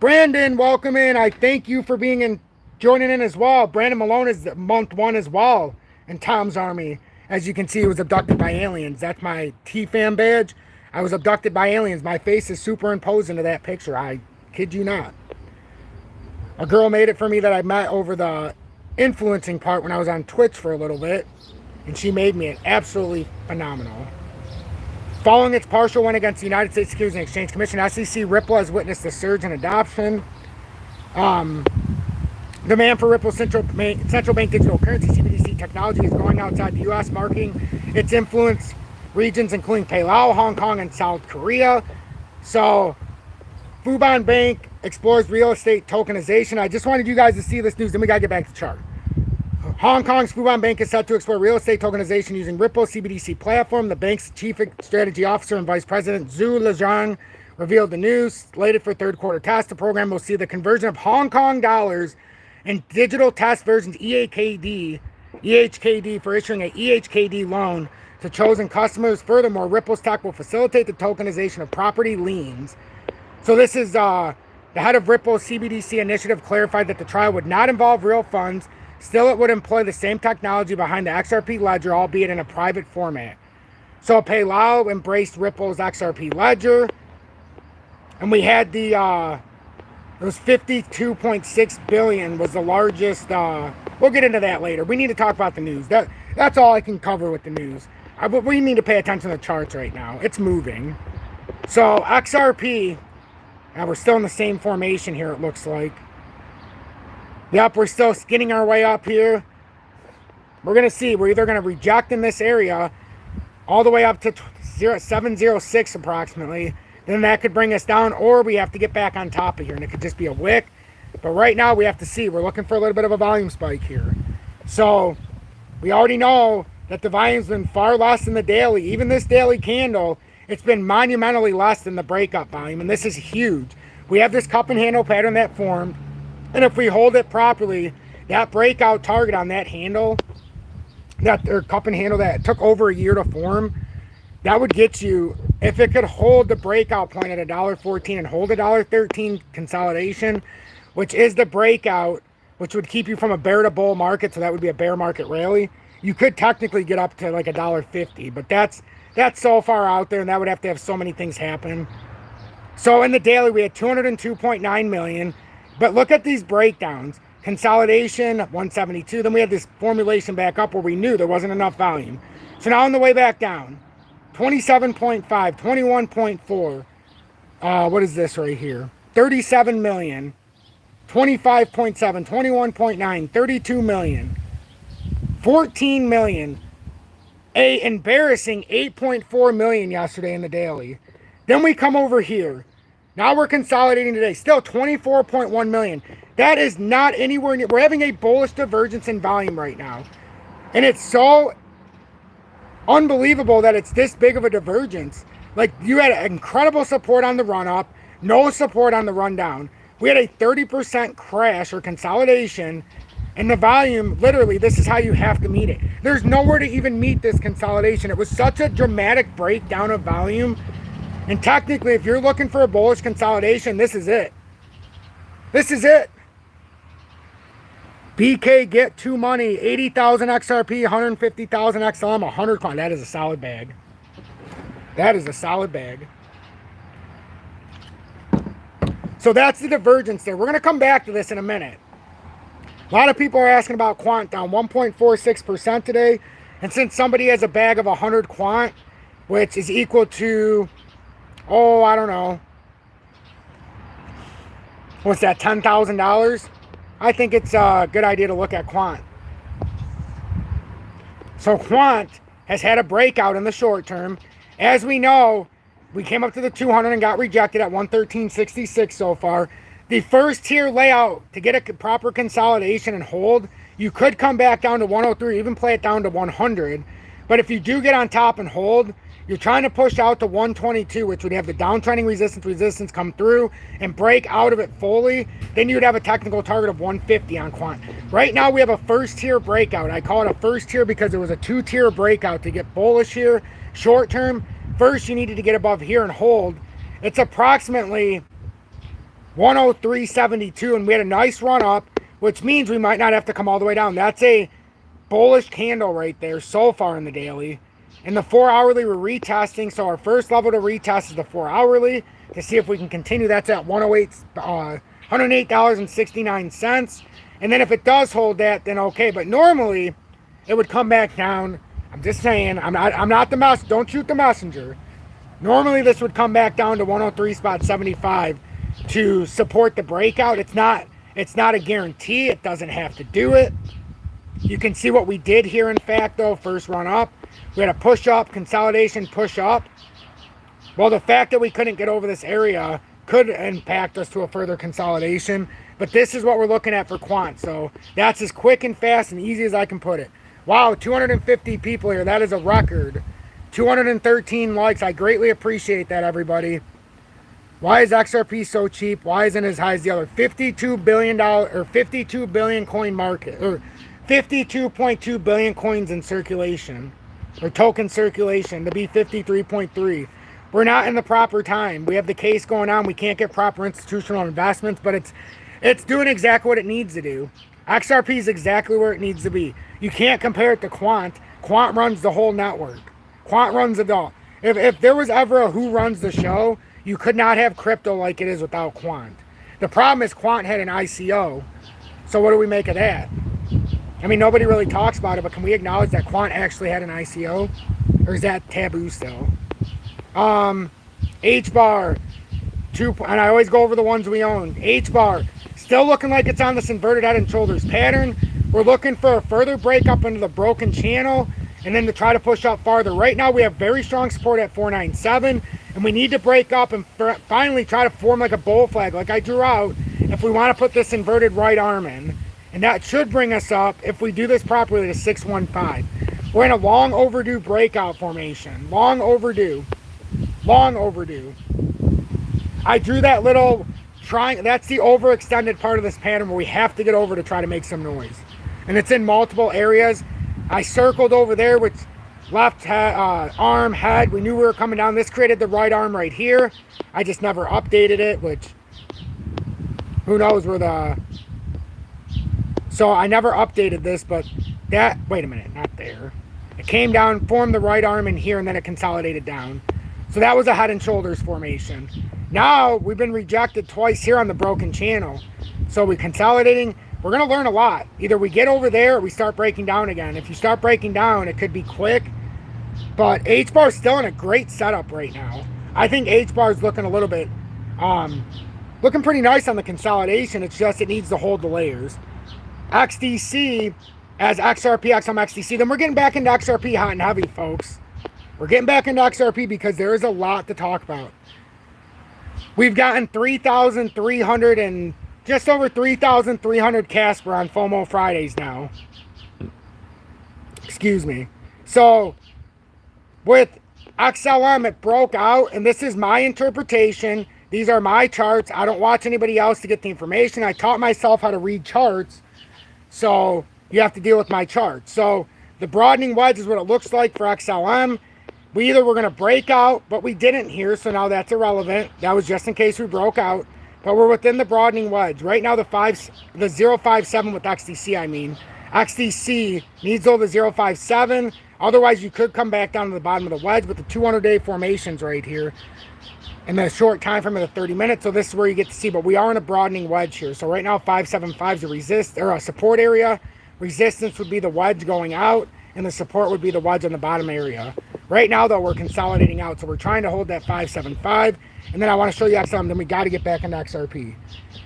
Brandon, welcome in. I thank you for joining in as well. Brandon Malone is month 1 as well in Tom's Army. As you can see, he was abducted by aliens. That's my TFAM badge. I was abducted by aliens. My face is superimposed into that picture. I kid you not. A girl made it for me that I met over the influencing part when I was on Twitch for a little bit. And she made me. Absolutely phenomenal. Following its partial win against the United States Securities and Exchange Commission, SEC Ripple has witnessed a surge in adoption. Demand for Ripple's central bank digital currency CBDC technology is going outside the U.S., marking its influence regions including Palau, Hong Kong, and South Korea. So Fubon Bank explores real estate tokenization. I just wanted you guys to see this news, then we got to get back to the chart. Hong Kong's Fubon Bank is set to explore real estate tokenization using Ripple CBDC platform. The bank's chief strategy officer and vice president Zhu Lezhang revealed the news. Slated for third quarter test, the program will see the conversion of Hong Kong dollars and digital test versions EHKD for issuing an EHKD loan to chosen customers. Furthermore, Ripple's tech will facilitate the tokenization of property liens. So this is the head of Ripple's CBDC initiative clarified that the trial would not involve real funds. Still, it would employ the same technology behind the XRP ledger, albeit in a private format. So Palau embraced Ripple's XRP ledger. And we had it was 52.6 billion was the largest. We'll get into that later. We need to talk about the news. That's all I can cover with the news. We need to pay attention to the charts right now. It's moving. So XRP, and we're still in the same formation here, it looks like. Yep, we're still skinning our way up here. We're going to see. We're either going to reject in this area all the way up to 706 approximately. Then that could bring us down, or we have to get back on top of here. And it could just be a wick. But right now we have to see. We're looking for a little bit of a volume spike here. So we already know that the volume's been far less than the daily. Even this daily candle, it's been monumentally less than the breakup volume, and this is huge. We have this cup and handle pattern that formed, and if we hold it properly, that breakout target on that handle, that or cup and handle that took over a year to form, that would get you, if it could hold the breakout point at $1.14 and hold $1.13 consolidation, which is the breakout, which would keep you from a bear to bull market, so that would be a bear market rally. You could technically get up to like $1.50, but that's so far out there, and that would have to have so many things happen. So in the daily, we had 202.9 million, but look at these breakdowns. Consolidation, 172. Then we had this formulation back up where we knew there wasn't enough volume. So now on the way back down, 27.5, 21.4. What is this right here? 37 million, 25.7, 21.9, 32 million, 14 million. A embarrassing 8.4 million yesterday in the daily. Then we come over here. Now we're consolidating today. Still 24.1 million. That is not anywhere near. We're having a bullish divergence in volume right now. And it's so unbelievable that it's this big of a divergence. Like, you had incredible support on the run up, no support on the run down. We had a 30% crash or consolidation, and the volume, literally, this is how you have to meet it. There's nowhere to even meet this consolidation. It was such a dramatic breakdown of volume. And technically, if you're looking for a bullish consolidation, this is it. This is it. BK get 2 money, 80,000 XRP, 150,000 XLM, 100 coin. That is a solid bag. That is a solid bag. So that's the divergence there. We're going to come back to this in a minute. A lot of people are asking about quant down 1.46% today. And since somebody has a bag of 100 quant, which is equal to, oh, I don't know, what's that, $10,000? I think it's a good idea to look at quant. So quant has had a breakout in the short term. As we know, we came up to the 200 and got rejected at 113.66 so far. The first tier layout to get a proper consolidation and hold, you could come back down to 103, even play it down to 100. But if you do get on top and hold, you're trying to push out to 122, which would have the downtrending resistance come through and break out of it fully. Then you'd have a technical target of 150 on quant. Right now we have a first tier breakout. I call it a first tier because it was a 2-tier breakout to get bullish here. Short term, first you needed to get above here and hold. It's approximately 103.72, and we had a nice run up, which means we might not have to come all the way down. That's a bullish candle right there so far in the daily. In the 4 hourly, we're retesting. So our first level to retest is the 4 hourly to see if we can continue. That's at $108.69. And then if it does hold that, then okay. But normally it would come back down. I'm just saying, I'm not the mess. Don't shoot the messenger. Normally this would come back down to 103.75 to support the breakout. It's not a guarantee. It doesn't have to do it. You can see what we did here, in fact, though. First run up, we had a push up, consolidation, push up. Well, the fact that we couldn't get over this area could impact us to a further consolidation. But this is what we're looking at for quant. So that's as quick and fast and easy as I can put it. Wow, 250 people here. That is a record. 213 likes. I greatly appreciate that, everybody. Why is XRP so cheap? Why isn't it as high as the other? $52 billion or 52 billion coin market, or 52.2 billion coins in circulation, or token circulation, to be 53.3. We're not in the proper time. We have the case going on. We can't get proper institutional investments, but it's doing exactly what it needs to do. XRP is exactly where it needs to be. You can't compare it to quant. Quant runs the whole network. Quant runs it all. If there was ever a who runs the show, you could not have crypto like it is without quant. The problem is quant had an ICO. So what do we make of that? I mean, nobody really talks about it, but can we acknowledge that quant actually had an ICO? Or is that taboo still? H-bar, and I always go over the ones we own. H-bar, still looking like it's on this inverted head and shoulders pattern. We're looking for a further break up into the broken channel, and then to try to push up farther. Right now, we have very strong support at 497, and we need to break up and finally try to form like a bull flag, like I drew out, if we want to put this inverted right arm in. And that should bring us up, if we do this properly, to 615. We're in a long overdue breakout formation. Long overdue. Long overdue. I drew that little triangle. That's the overextended part of this pattern where we have to get over to try to make some noise. And it's in multiple areas. I circled over there with left arm, head. We knew we were coming down. This created the right arm right here. I just never updated it, which who knows where the... So I never updated this, but that... Wait a minute, not there. It came down, formed the right arm in here, and then it consolidated down. So that was a head and shoulders formation. Now, we've been rejected twice here on the broken channel. So we're consolidating. We're going to learn a lot. Either we get over there or we start breaking down again. If you start breaking down, it could be quick. But H-bar is still in a great setup right now. I think H-bar is looking a little bit... looking pretty nice on the consolidation. It's just it needs to hold the layers. XDC as XRP, XM, XDC. Then we're getting back into XRP hot and heavy, folks. We're getting back into XRP because there is a lot to talk about. We've gotten 3,300 and just over 3,300 Casper on FOMO Fridays now. Excuse me. So with XLM, it broke out, and this is my interpretation. These are my charts. I don't watch anybody else to get the information. I taught myself how to read charts. So you have to deal with my chart. So the broadening wedge is what it looks like for XLM. We either were going to break out, but we didn't here, so now that's irrelevant. That was just in case we broke out. But we're within the broadening wedge. Right now the 057 with XDC, I mean. XDC needs over the 057. Otherwise, you could come back down to the bottom of the wedge with the 200-day formations right here. In the short time frame of the 30 minutes, so this is where you get to see, but we are in a broadening wedge here. So right now 575 is a support area. Resistance would be the wedge going out, and the support would be the wedge on the bottom area. Right now though, we're consolidating out, so we're trying to hold that 575, and then I want to show you XM, then we got to get back into XRP.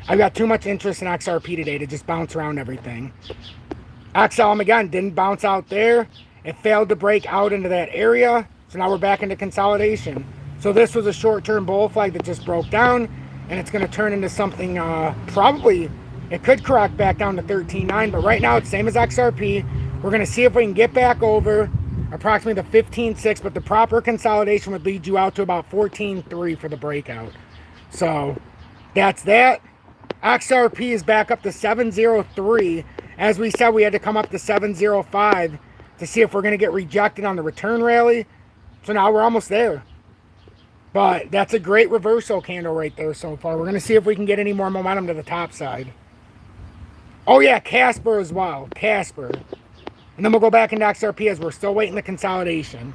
I've got too much interest in XRP today to just bounce around everything. XLM again didn't bounce out there. It failed to break out into that area, so now we're back into consolidation. So this was a short-term bull flag that just broke down, and it's going to turn into something probably, it could correct back down to 13.9, but right now it's same as XRP. We're going to see if we can get back over approximately the 15.6, but the proper consolidation would lead you out to about 14.3 for the breakout. So that's that. XRP is back up to 703. As we said, we had to come up to 705 to see if we're going to get rejected on the return rally. So now we're almost there. But that's a great reversal candle right there so far. We're going to see if we can get any more momentum to the top side. Oh yeah, Casper as well. Casper. And then we'll go back into XRP as we're still waiting the consolidation.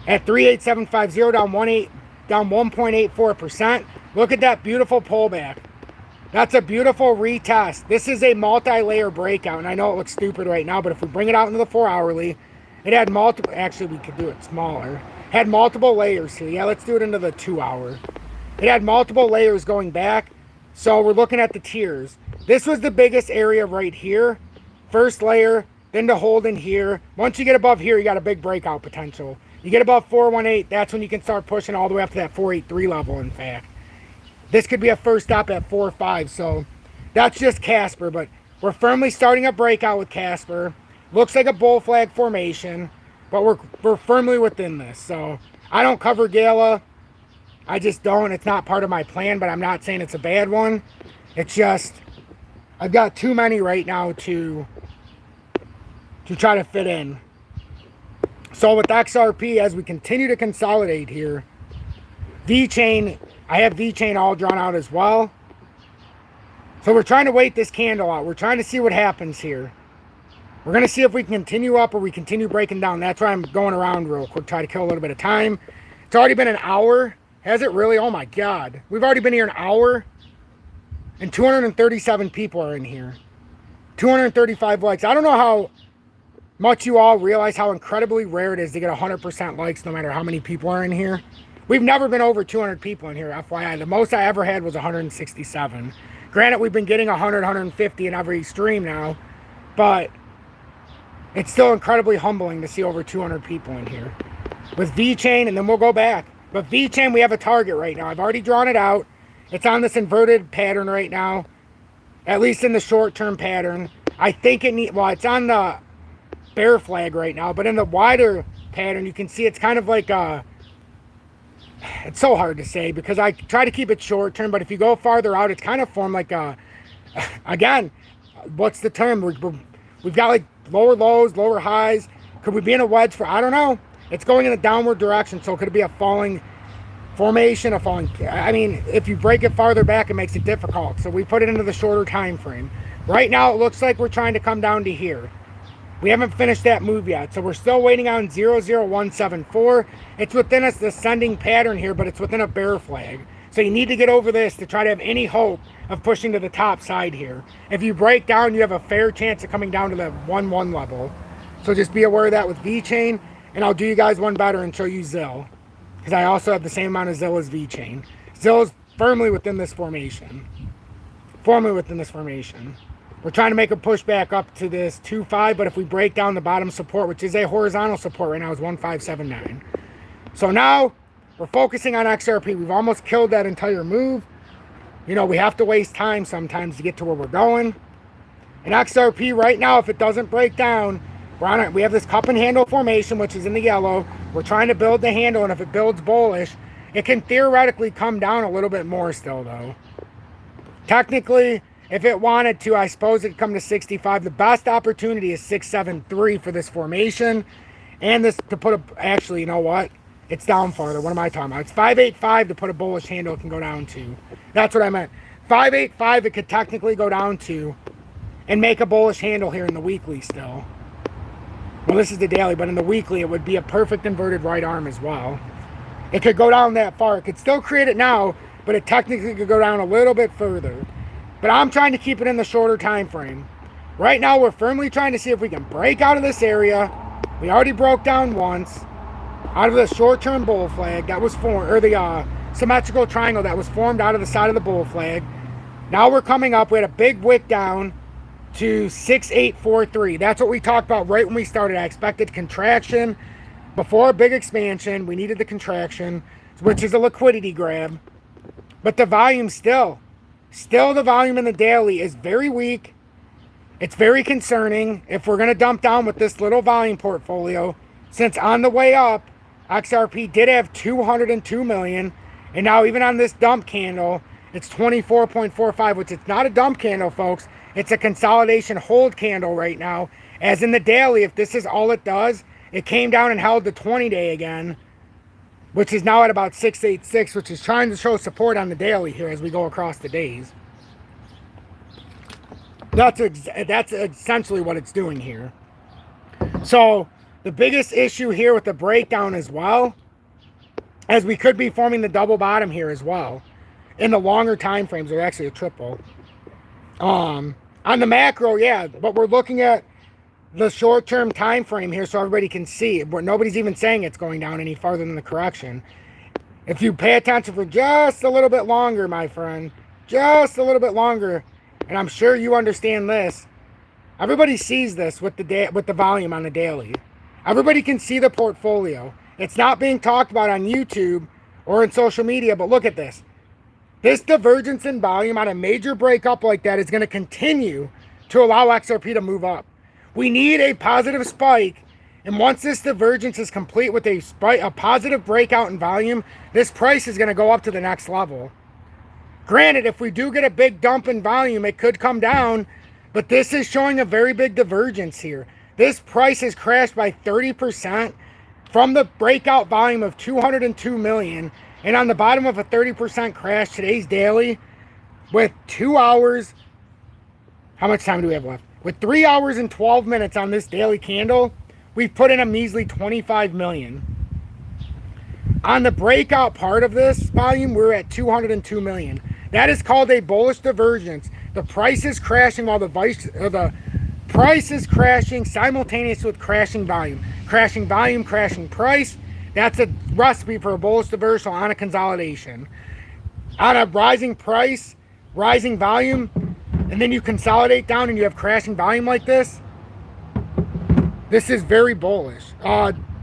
At 38750, down 1.84%. Look at that beautiful pullback. That's a beautiful retest. This is a multi-layer breakout, and I know it looks stupid right now, but if we bring it out into the 4-hourly, it had multiple, actually we could do it smaller. Had multiple layers here. Yeah, let's do it into the 2-hour. It had multiple layers going back, so we're looking at the tiers. This was the biggest area right here. First layer, then to hold in here. Once you get above here, you got a big breakout potential. You get above 418, that's when you can start pushing all the way up to that 483 level, in fact. This could be a first stop at 4.5, so that's just Casper, but we're firmly starting a breakout with Casper. Looks like a bull flag formation, but we're firmly within this. So I don't cover Gala. I just don't. It's not part of my plan, but I'm not saying it's a bad one. It's just I've got too many right now to try to fit in. So with XRP, as we continue to consolidate here, V-Chain, I have V-Chain all drawn out as well. So we're trying to wait this candle out. We're trying to see what happens here. We're going to see if we can continue up or we continue breaking down. That's why I'm going around real quick, try to kill a little bit of time. It's already been an hour. Has it really? Oh my God. We've already been here an hour. And 237 people are in here. 235 likes. I don't know how much you all realize how incredibly rare it is to get 100% likes no matter how many people are in here. We've never been over 200 people in here, FYI. The most I ever had was 167. Granted, we've been getting 100, 150 in every stream now, but it's still incredibly humbling to see over 200 people in here. With V-Chain, and then we'll go back. But V-Chain, we have a target right now. I've already drawn it out. It's on this inverted pattern right now. at least in the short-term pattern. I think it need, well, it's on the bear flag right now, but in the wider pattern, you can see it's kind of like a, it's so hard to say because I try to keep it short-term, but if you go farther out, it's kind of formed like a, again, what's the term? We've got like lower lows, lower highs. Could we be in a wedge for, I don't know. It's going in a downward direction, so could it be a falling formation, a falling, I mean, if you break it farther back, it makes it difficult. So we put it into the shorter time frame. Right now, it looks like we're trying to come down to here. We haven't finished that move yet, so we're still waiting on 00174. It's within a descending pattern here, but it's within a bear flag. So you need to get over this to try to have any hope of pushing to the top side here. If you break down, you have a fair chance of coming down to the 1-1 level. So just be aware of that with V-Chain, and I'll do you guys one better and show you ZIL, because I also have the same amount of ZIL as V-Chain. ZIL is firmly within this formation. Firmly within this formation. We're trying to make a push back up to this 2.5, but if we break down the bottom support, which is a horizontal support right now, is 1.579. So now we're focusing on XRP. We've almost killed that entire move. You know, we have to waste time sometimes to get to where we're going. And XRP right now, if it doesn't break down, we're on it. We have this cup and handle formation, which is in the yellow. We're trying to build the handle, and if it builds bullish, it can theoretically come down a little bit more still, though. Technically, if it wanted to, I suppose it could come to 65. The best opportunity is 673 for this formation. And this to put a, actually, you know what? It's down farther. What am I talking about? It's 585 to put a bullish handle it can go down to. That's what I meant. 585 it could technically go down to and make a bullish handle here in the weekly still. Well, this is the daily, but in the weekly it would be a perfect inverted right arm as well. It could go down that far. It could still create it now, but it technically could go down a little bit further. But I'm trying to keep it in the shorter time frame. Right now, we're firmly trying to see if we can break out of this area. We already broke down once out of the short-term bull flag that was formed, or the symmetrical triangle that was formed out of the side of the bull flag. Now we're coming up. We had a big wick down to 6843. That's what we talked about right when we started. I expected contraction before a big expansion. We needed the contraction, which is a liquidity grab. But the volume still the volume in the daily is very weak. It's very concerning if we're going to dump down with this little volume portfolio, since on the way up, XRP did have 202 million, and now even on this dump candle, it's 24.45, which is not a dump candle, folks. It's a consolidation hold candle right now. As in the daily, if this is all it does, it came down and held the 20-day again, which is now at about 686, which is trying to show support on the daily here as we go across the days. That's essentially what it's doing here. So the biggest issue here with the breakdown as well, as we could be forming the double bottom here as well, in the longer time frames, or actually a triple. On the macro, yeah, but we're looking at the short-term time frame here so everybody can see. Nobody's even saying it's going down any farther than the correction. If you pay attention for just a little bit longer, my friend, just a little bit longer, and I'm sure you understand this, everybody sees this with the volume on the daily. Everybody can see the portfolio. It's not being talked about on YouTube or in social media, but look at this. This divergence in volume on a major breakup like that is going to continue to allow XRP to move up. We need a positive spike, and once this divergence is complete with a positive breakout in volume, this price is going to go up to the next level. Granted, if we do get a big dump in volume, it could come down, but this is showing a very big divergence here. This price has crashed by 30% from the breakout volume of 202 million, and on the bottom of a 30% crash, today's daily, with 2 hours, how much time do we have left? With 3 hours and 12 minutes on this daily candle, we've put in a measly 25 million. On the breakout part of this volume, we're at 202 million. That is called a bullish divergence. The price is crashing while the price is crashing simultaneous with crashing volume. Crashing volume, crashing price. That's a recipe for a bullish diversion on a consolidation. On a rising price, rising volume, and then you consolidate down and you have crashing volume like this, this is very bullish.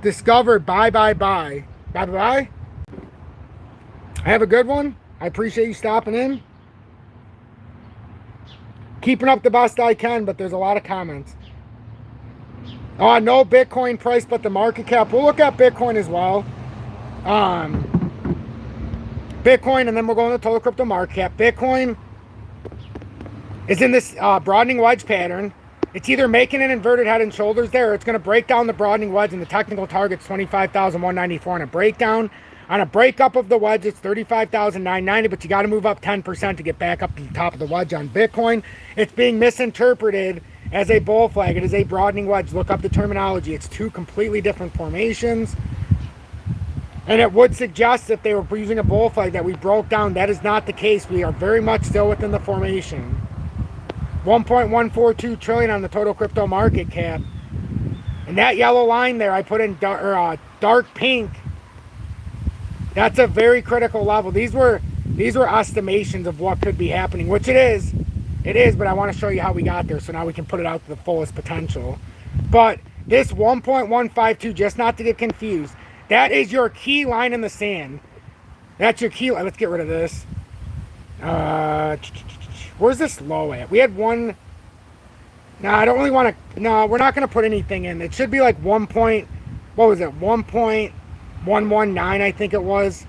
Discover, bye. Have a good one. I appreciate you stopping in. Keeping up the best I can, but there's a lot of comments. No Bitcoin price, but the market cap. We'll look at Bitcoin as well. Bitcoin, and then we'll go into total crypto market cap. Bitcoin is in this broadening wedge pattern. It's either making an inverted head and shoulders there, or it's going to break down the broadening wedge, and the technical target's 25,194 on a breakdown. On a breakup of the wedge, it's 35,990, but you got to move up 10% to get back up to the top of the wedge on Bitcoin. It's being misinterpreted as a bull flag. It is a broadening wedge. Look up the terminology. It's two completely different formations. And it would suggest if they were using a bull flag that we broke down. That is not the case. We are very much still within the formation. 1.142 trillion on the total crypto market cap. And that yellow line there, I put in dark pink. That's a very critical level. These were estimations of what could be happening, which it is. It is, but I want to show you how we got there so now we can put it out to the fullest potential. But this 1.152, just not to get confused, that is your key line in the sand. That's your key line. Let's get rid of this. Where's this low at? We had one. No, I don't really want to. No, we're not going to put anything in. It should be like 1. What was it? 1.119, I think it was.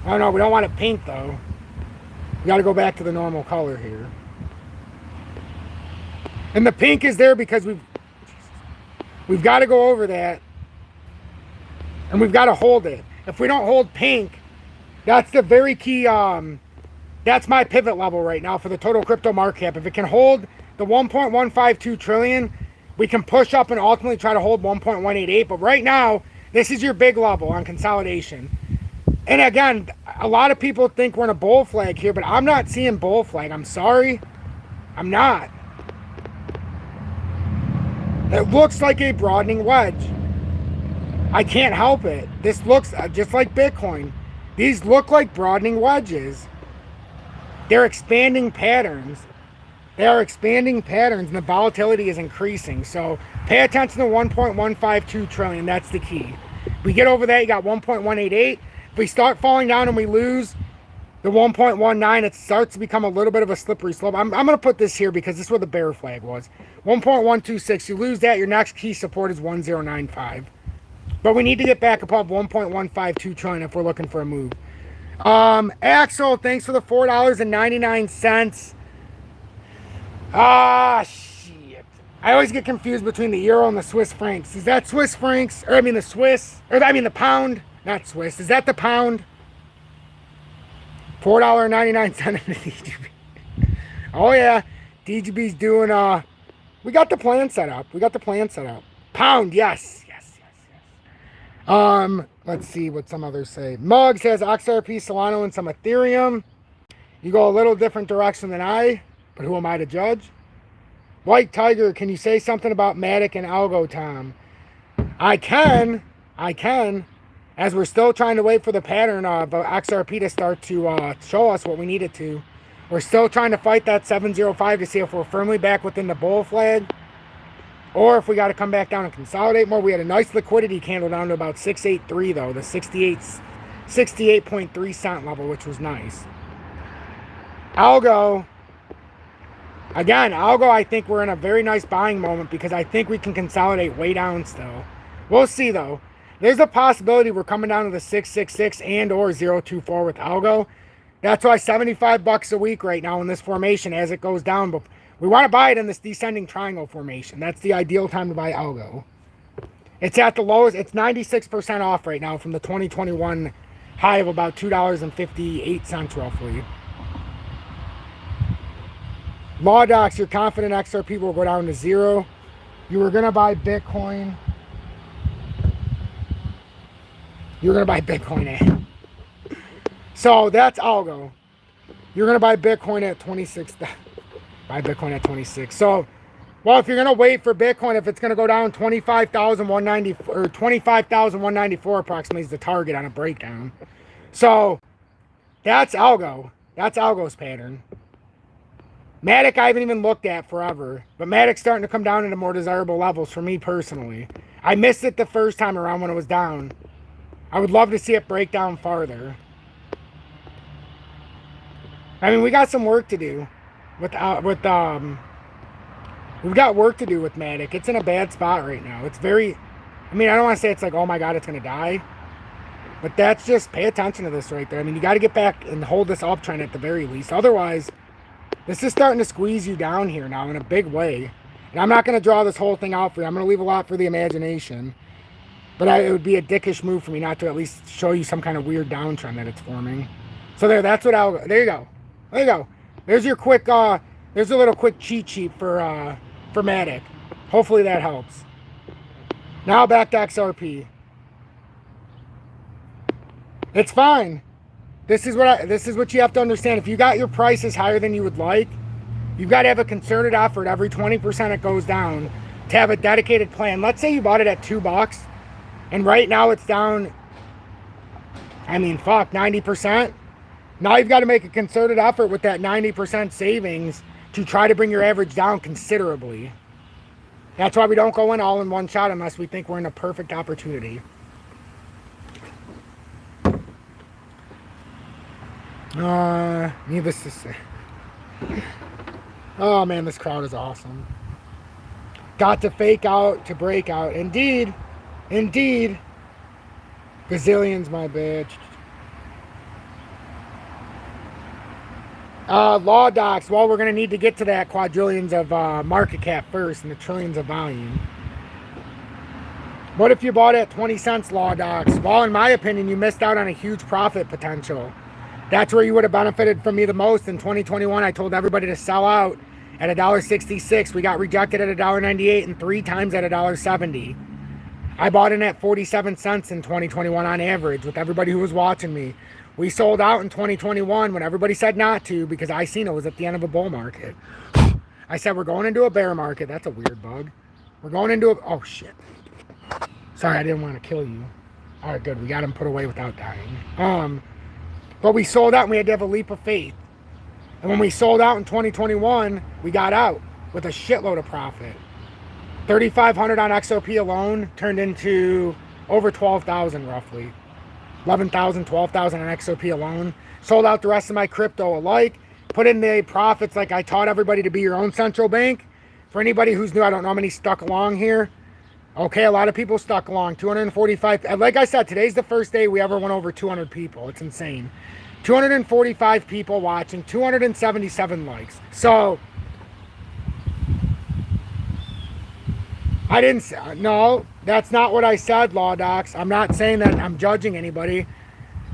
Oh no, we don't want it pink though. We got to go back to the normal color here. And the pink is there because we've got to go over that. And we've got to hold it. If we don't hold pink, that's the very key. That's my pivot level right now for the total crypto market cap. If it can hold the 1.152 trillion, we can push up and ultimately try to hold 1.188. But right now, this is your big level on consolidation. And again, a lot of people think we're in a bull flag here, but I'm not seeing bull flag. I'm sorry. I'm not. It looks like a broadening wedge. I can't help it. This looks just like Bitcoin. These look like broadening wedges. They're expanding patterns. They are expanding patterns, and the volatility is increasing. So pay attention to 1.152 trillion. That's the key. If we get over that, you got 1.188. If we start falling down and we lose the 1.19, it starts to become a little bit of a slippery slope. I'm going to put this here because this is where the bear flag was. 1.126. You lose that, your next key support is 1095. But we need to get back above 1.152 trillion if we're looking for a move. Axel, thanks for the $4.99. Shit. I always get confused between the euro and the Swiss francs. Is that Swiss francs? Or I mean the pound. Not Swiss. Is that the pound? $4.99 in the DGB. Oh yeah. DGB's doing, we got the plan set up. Pound, yes. Let's see what some others say. Muggs has XRP, Solano, and some Ethereum. You go a little different direction than I, but who am I to judge? White Tiger, can you say something about Matic and Algo, Tom? I can, as we're still trying to wait for the pattern of XRP to start to show us what we need it to. We're still trying to fight that 705 to see if we're firmly back within the bull flag, or if we got to come back down and consolidate more. We had a nice liquidity candle down to about 683 though, the 68.3 cent level, which was nice. Algo, I think we're in a very nice buying moment because I think we can consolidate way down still. We'll see though. There's a possibility we're coming down to the 666 and or 024 with Algo. That's why $75 a week right now in this formation as it goes down. But we want to buy it in this descending triangle formation. That's the ideal time to buy Algo. It's at the lowest. It's 96% off right now from the 2021 high of about $2.58 roughly. Law Docs, you're confident XRP will go down to zero. You were going to buy Bitcoin. You're going to buy Bitcoin at. So that's Algo. You're going to buy Bitcoin at 26. Buy Bitcoin at 26. So, well, if you're going to wait for Bitcoin, if it's going to go down 25,190 or 25,194 approximately is the target on a breakdown. So that's Algo. That's Algo's pattern. Matic I haven't even looked at forever, but Matic's starting to come down into more desirable levels for me personally. I missed it the first time around when it was down. I would love to see it break down farther. I mean, we got some work to do we've got work to do with Matic. It's in a bad spot right now. It's very, I mean, I don't want to say it's like, oh my God, it's going to die. But that's just, pay attention to this right there. I mean, you got to get back and hold this uptrend at the very least. Otherwise, this is starting to squeeze you down here now in a big way. And I'm not going to draw this whole thing out for you. I'm going to leave a lot for the imagination. But it would be a dickish move for me not to at least show you some kind of weird downtrend that it's forming. So there, that's what there you go. There you go. There's your quick, there's a little quick cheat sheet for Matic. Hopefully that helps. Now back to XRP. It's fine. This is what you have to understand. If you got your prices higher than you would like, you've got to have a concerted effort every 20% it goes down to have a dedicated plan. Let's say you bought it at $2 and right now it's down, I mean, fuck, 90%. Now you've got to make a concerted effort with that 90% savings to try to bring your average down considerably. That's why we don't go in all in one shot unless we think we're in a perfect opportunity. Needless to say. Oh man, this crowd is awesome. Got to fake out to break out. Indeed. Indeed. Gazillions, my bitch. Law docs. Well, we're going to need to get to that quadrillions of market cap first and the trillions of volume. What if you bought at 20 cents, law docs? Well, in my opinion, you missed out on a huge profit potential. That's where you would have benefited from me the most. In 2021, I told everybody to sell out at $1.66. We got rejected at $1.98 and 3 times at $1.70. I bought in at 47 cents in 2021 on average with everybody who was watching me. We sold out in 2021 when everybody said not to because I seen it was at the end of a bull market. I said, we're going into a bear market. That's a weird bug. We're going into a... Oh, shit. Sorry, I didn't want to kill you. All right, good. We got him put away without dying. But we sold out and we had to have a leap of faith. And when we sold out in 2021, we got out with a shitload of profit. 3,500 on XOP alone turned into over 12,000 roughly. 11,000, 12,000 on XOP alone. Sold out the rest of my crypto alike. Put in the profits like I taught everybody to be your own central bank. For anybody who's new, I don't know how many stuck along here. Okay, a lot of people stuck along. 245. Like I said, today's the first day we ever went over 200 people. It's insane. 245 people watching, 277 likes. So, I didn't say, no, that's not what I said, Law Docs. I'm not saying that I'm judging anybody.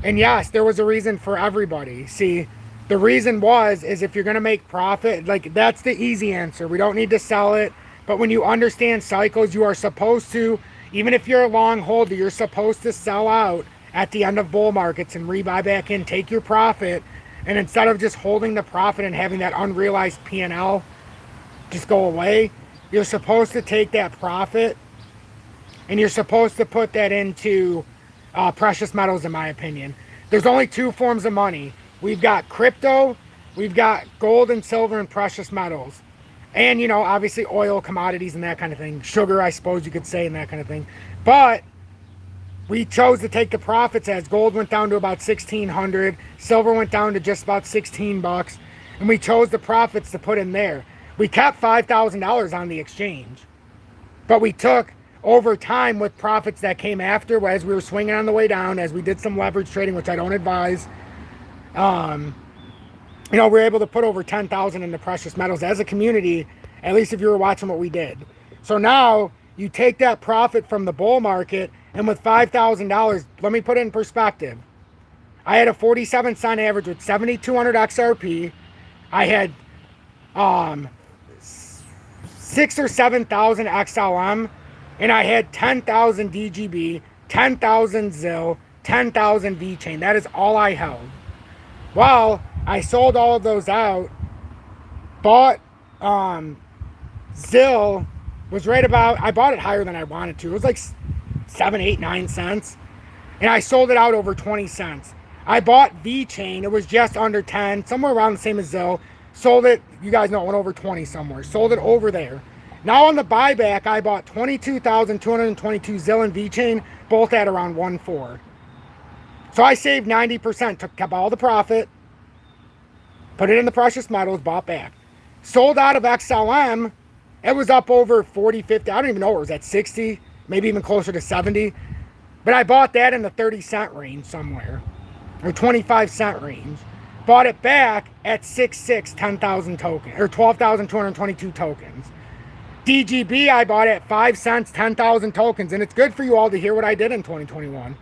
And yes, there was a reason for everybody. See, the reason is if you're going to make profit, like that's the easy answer. We don't need to sell it. But when you understand cycles, you are supposed to, even if you're a long holder, you're supposed to sell out at the end of bull markets and rebuy back in, take your profit. And instead of just holding the profit and having that unrealized P&L just go away, you're supposed to take that profit and you're supposed to put that into precious metals, in my opinion. There's only 2 forms of money. We've got crypto, we've got gold and silver and precious metals. And, you know, obviously oil, commodities, and that kind of thing. Sugar, I suppose you could say, and that kind of thing. But we chose to take the profits as gold went down to about 1,600. Silver went down to just about 16 bucks. And we chose the profits to put in there. We kept $5,000 on the exchange. But we took, over time, with profits that came after, as we were swinging on the way down, as we did some leverage trading, which I don't advise, you know, we were able to put over 10,000 into precious metals as a community, at least if you were watching what we did. So now you take that profit from the bull market, and with $5,000, let me put it in perspective. I had a 47 cent average with 7,200 XRP. I had 6 or 7,000 XLM, and I had 10,000 DGB, 10,000 ZIL, 10,000 VChain. That is all I held. Well, I sold all of those out, bought ZIL, was right about, I bought it higher than I wanted to. It was like 7, 8, 9 cents. And I sold it out over 20 cents. I bought VChain. It was just under 10, somewhere around the same as ZIL. Sold it, you guys know, it went over 20 somewhere. Sold it over there. Now on the buyback, I bought 22,222 ZIL and VChain, both at around 1.4. So I saved 90%, kept all the profit. Put it in the precious metals, bought back. Sold out of XLM. It was up over 40, 50. I don't even know where it was at, 60, maybe even closer to 70. But I bought that in the 30-cent range somewhere, or 25-cent range. Bought it back at 6.6, 10,000 tokens, or 12,222 tokens. DGB, I bought at 5 cents, 10,000 tokens. And it's good for you all to hear what I did in 2021.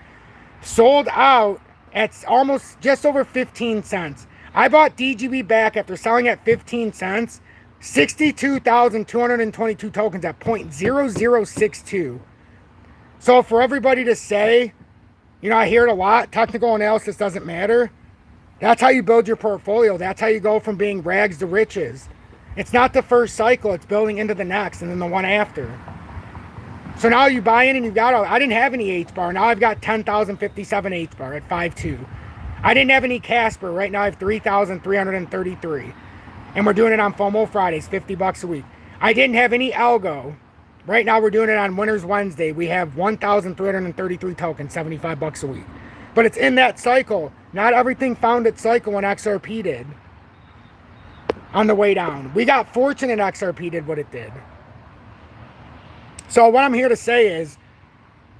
Sold out at almost just over 15 cents. I bought DGB back after selling at 15 cents, 62,222 tokens at 0.0062. So for everybody to say, you know, I hear it a lot, technical analysis doesn't matter. That's how you build your portfolio. That's how you go from being rags to riches. It's not the first cycle, it's building into the next and then the one after. So now you buy in and you've got, I didn't have any H-bar. Now I've got 10,057 H-bar at 5.2. I didn't have any Casper. Right now I have 3,333. And we're doing it on FOMO Fridays, $50 a week. I didn't have any Algo. Right now we're doing it on Winners Wednesday. We have 1,333 tokens, $75 a week. But it's in that cycle. Not everything found its cycle when XRP did. On the way down. We got fortunate XRP did what it did. So what I'm here to say is,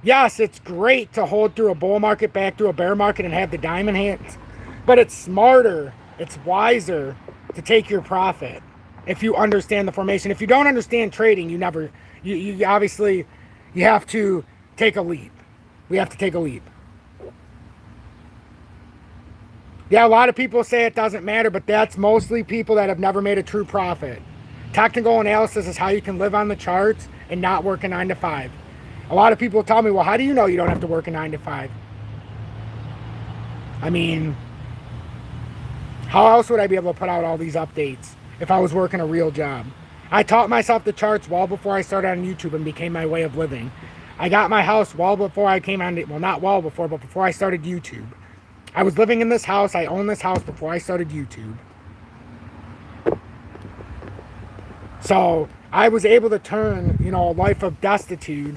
yes, it's great to hold through a bull market, back through a bear market and have the diamond hands. But it's smarter, it's wiser to take your profit if you understand the formation. If you don't understand trading, you obviously, you have to take a leap. We have to take a leap. Yeah, a lot of people say it doesn't matter, but that's mostly people that have never made a true profit. Technical analysis is how you can live on the charts and not work a 9 to 5. A lot of people tell me, well, how do you know you don't have to work a 9 to 5? I mean, how else would I be able to put out all these updates if I was working a real job? I taught myself the charts well before I started on YouTube and became my way of living. I got my house well before I came on, well, not well before, but before I started YouTube. I was living in this house. I owned this house before I started YouTube. So I was able to turn, you know, a life of destitute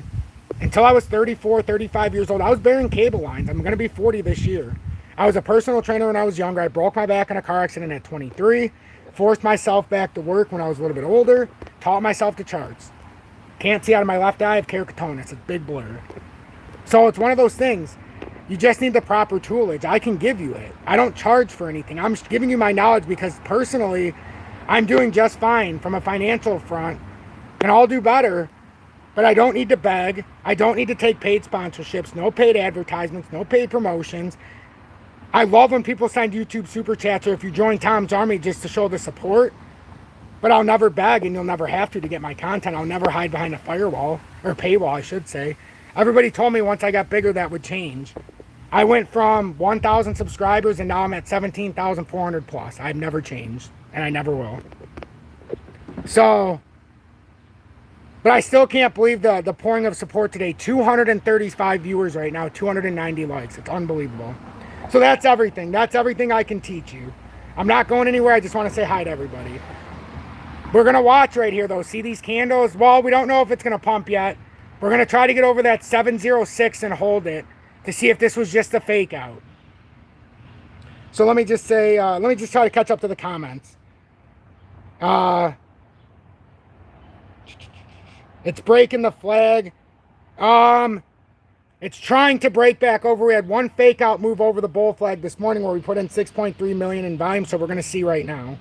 until I was 34, 35 years old. I was bearing cable lines. I'm going to be 40 this year. I was a personal trainer when I was younger. I broke my back in a car accident at 23. Forced myself back to work when I was a little bit older. Taught myself the charts. Can't see out of my left eye. I have keratoconus. It's a big blur. So it's one of those things. You just need the proper toolage. I can give you it. I don't charge for anything. I'm just giving you my knowledge because personally, I'm doing just fine from a financial front. And I'll do better. But I don't need to beg. I don't need to take paid sponsorships. No paid advertisements. No paid promotions. I love when people sign YouTube super chats or if you join Tom's Army just to show the support. But I'll never beg and you'll never have to get my content. I'll never hide behind a firewall. Or paywall, I should say. Everybody told me once I got bigger that would change. I went from 1,000 subscribers and now I'm at 17,400 plus. I've never changed and I never will. So, but I still can't believe the pouring of support today. 235 viewers right now, 290 likes. It's unbelievable. So that's everything. That's everything I can teach you. I'm not going anywhere. I just want to say hi to everybody. We're going to watch right here though. See these candles? Well, we don't know if it's going to pump yet. We're going to try to get over that 706 and hold it to see if this was just a fake out. So let me just say, let me just try to catch up to the comments. It's breaking the flag. It's trying to break back over. We had one fake out move over the bull flag this morning where we put in 6.3 million in volume. So we're going to see right now.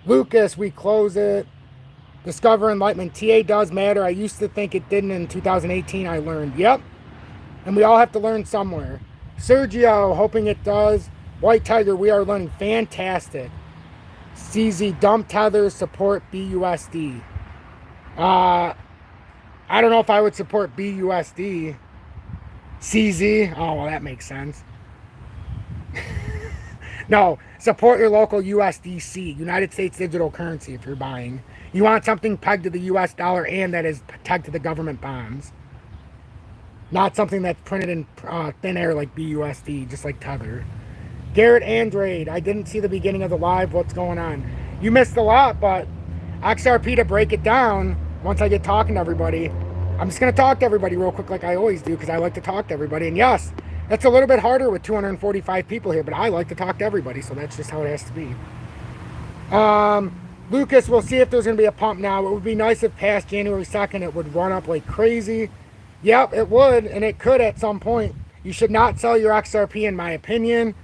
Lucas, we close it. Discover Enlightenment. TA does matter. I used to think it didn't in 2018. I learned. Yep. And we all have to learn somewhere. Sergio, hoping it does. White Tiger, we are learning. Fantastic. CZ, dump tethers, support BUSD. I don't know if I would support BUSD. CZ, oh, well, that makes sense. No, support your local USDC, United States digital currency, if you're buying. You want something pegged to the US dollar and that is pegged to the government bonds. Not something that's printed in thin air like BUSD, just like Tether. Garrett Andrade, I didn't see the beginning of the live. What's going on? You missed a lot, but XRP, to break it down, once I get talking to everybody, I'm just going to talk to everybody real quick like I always do because I like to talk to everybody. And yes, that's a little bit harder with 245 people here, but I like to talk to everybody, so that's just how it has to be. Lucas, we'll see if there's going to be a pump now. It would be nice if past January 2nd it would run up like crazy. Yep, it would, and it could at some point. You should not sell your XRP, in my opinion.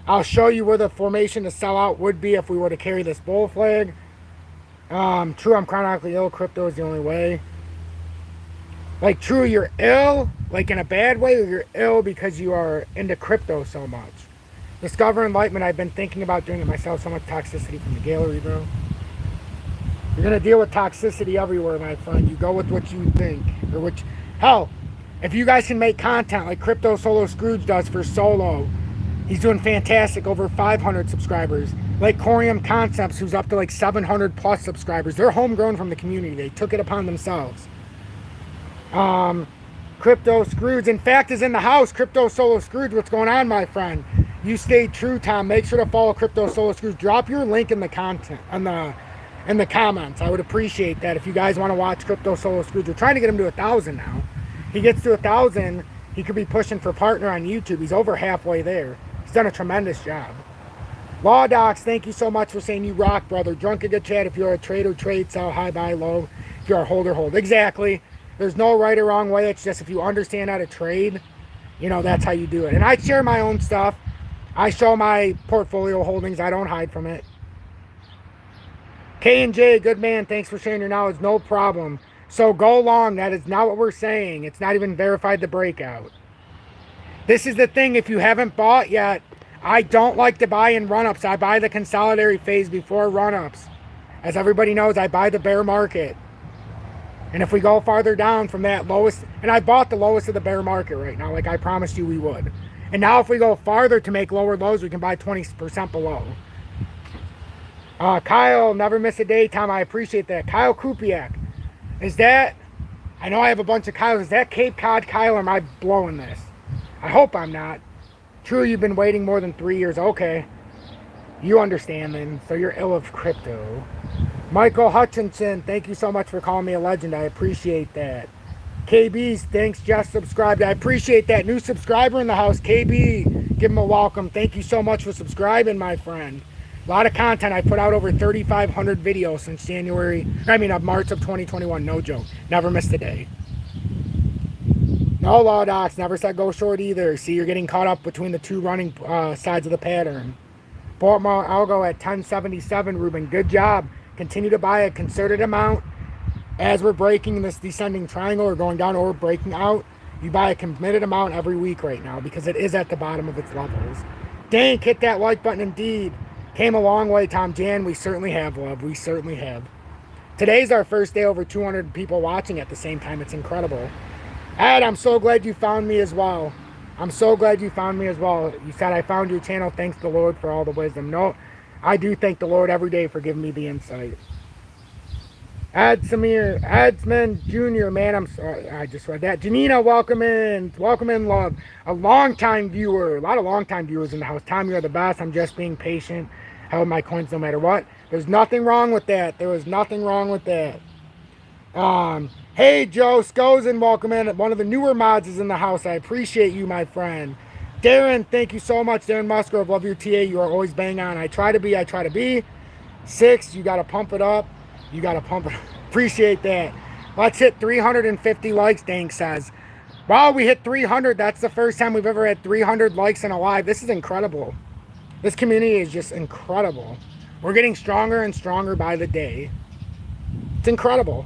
I'll show you where the formation to sell out would be if we were to carry this bull flag. True, I'm chronically ill. Crypto is the only way. Like, true, you're ill, like in a bad way, or you're ill because you are into crypto so much. Discover Enlightenment, I've been thinking about doing it myself. So much toxicity from the gallery, bro. You're going to deal with toxicity everywhere, my friend. You go with what you think. Or which, hell, if you guys can make content like Crypto Solo Scrooge does for Solo, he's doing fantastic, over 500 subscribers. Like Corium Concepts, who's up to like 700 plus subscribers. They're homegrown from the community. They took it upon themselves. Crypto Scrooge, in fact, is in the house. Crypto Solo Scrooge, what's going on, my friend? You stayed true, Tom. Make sure to follow Crypto Solo Scrooge. Drop your link in the content, in the comments. I would appreciate that if you guys want to watch Crypto Solo Scrooge. We're trying to get him to 1,000 now. He gets to 1,000, he could be pushing for partner on YouTube. He's over halfway there. He's done a tremendous job. Law Docs, thank you so much for saying you rock, brother. Drunk a good chat. If you're a trader, trade, sell, high, buy, low. If you're a holder, hold. Exactly. There's no right or wrong way. It's just if you understand how to trade, you know, that's how you do it. And I share my own stuff. I show my portfolio holdings. I don't hide from it. K&J, good man. Thanks for sharing your knowledge. No problem. So go long. That is not what we're saying. It's not even verified the breakout. This is the thing. If you haven't bought yet, I don't like to buy in run-ups. I buy the consolidatory phase before run-ups. As everybody knows, I buy the bear market. And if we go farther down from that lowest, and I bought the lowest of the bear market right now, like I promised you we would. And now if we go farther to make lower lows, we can buy 20% below. Kyle, never miss a day, Tom. I appreciate that. Kyle Kupiak. Is that, I know I have a bunch of Kyles. Is that Cape Cod Kyle, or am I blowing this? I hope I'm not. True, you've been waiting more than 3 years. Okay. You understand then. So you're ill of crypto. Michael Hutchinson, thank you so much for calling me a legend. I appreciate that. KB's, thanks, just subscribed. I appreciate that. New subscriber in the house, KB. Give him a welcome. Thank you so much for subscribing, my friend. A lot of content. I put out over 3,500 videos since March of 2021. No joke. Never missed a day. No, Law Docs. Never said go short either. See, you're getting caught up between the two running sides of the pattern. Baltimore Algo at 1077, Ruben. Good job. Continue to buy a concerted amount as we're breaking this descending triangle or going down or breaking out. You buy a committed amount every week right now because it is at the bottom of its levels. Dank, hit that like button indeed. Came a long way, Tom Jan. We certainly have, love. We certainly have. Today's our first day over 200 people watching at the same time. It's incredible. Ed, I'm so glad you found me as well. I'm so glad you found me as well. You said I found your channel. Thanks the Lord for all the wisdom. No, I do thank the Lord every day for giving me the insight. Ed Samir, Edsman Jr., man, I'm sorry. I just read that. Janina, welcome in. Welcome in, love. A long-time viewer. A lot of long-time viewers in the house. Tom, you're the best. I'm just being patient. Held my coins no matter what. There's nothing wrong with that. There was nothing wrong with that. Hey, Joe Scozen, welcome in. One of the newer mods is in the house. I appreciate you, my friend. Darren, thank you so much. Darren Musgrove, love your TA. You are always bang on. I try to be. 6, you got to pump it up. You got to pump it. Appreciate that. Let's hit 350 likes, Dank says. Wow, we hit 300. That's the first time we've ever had 300 likes in a live. This is incredible. This community is just incredible. We're getting stronger and stronger by the day. It's incredible.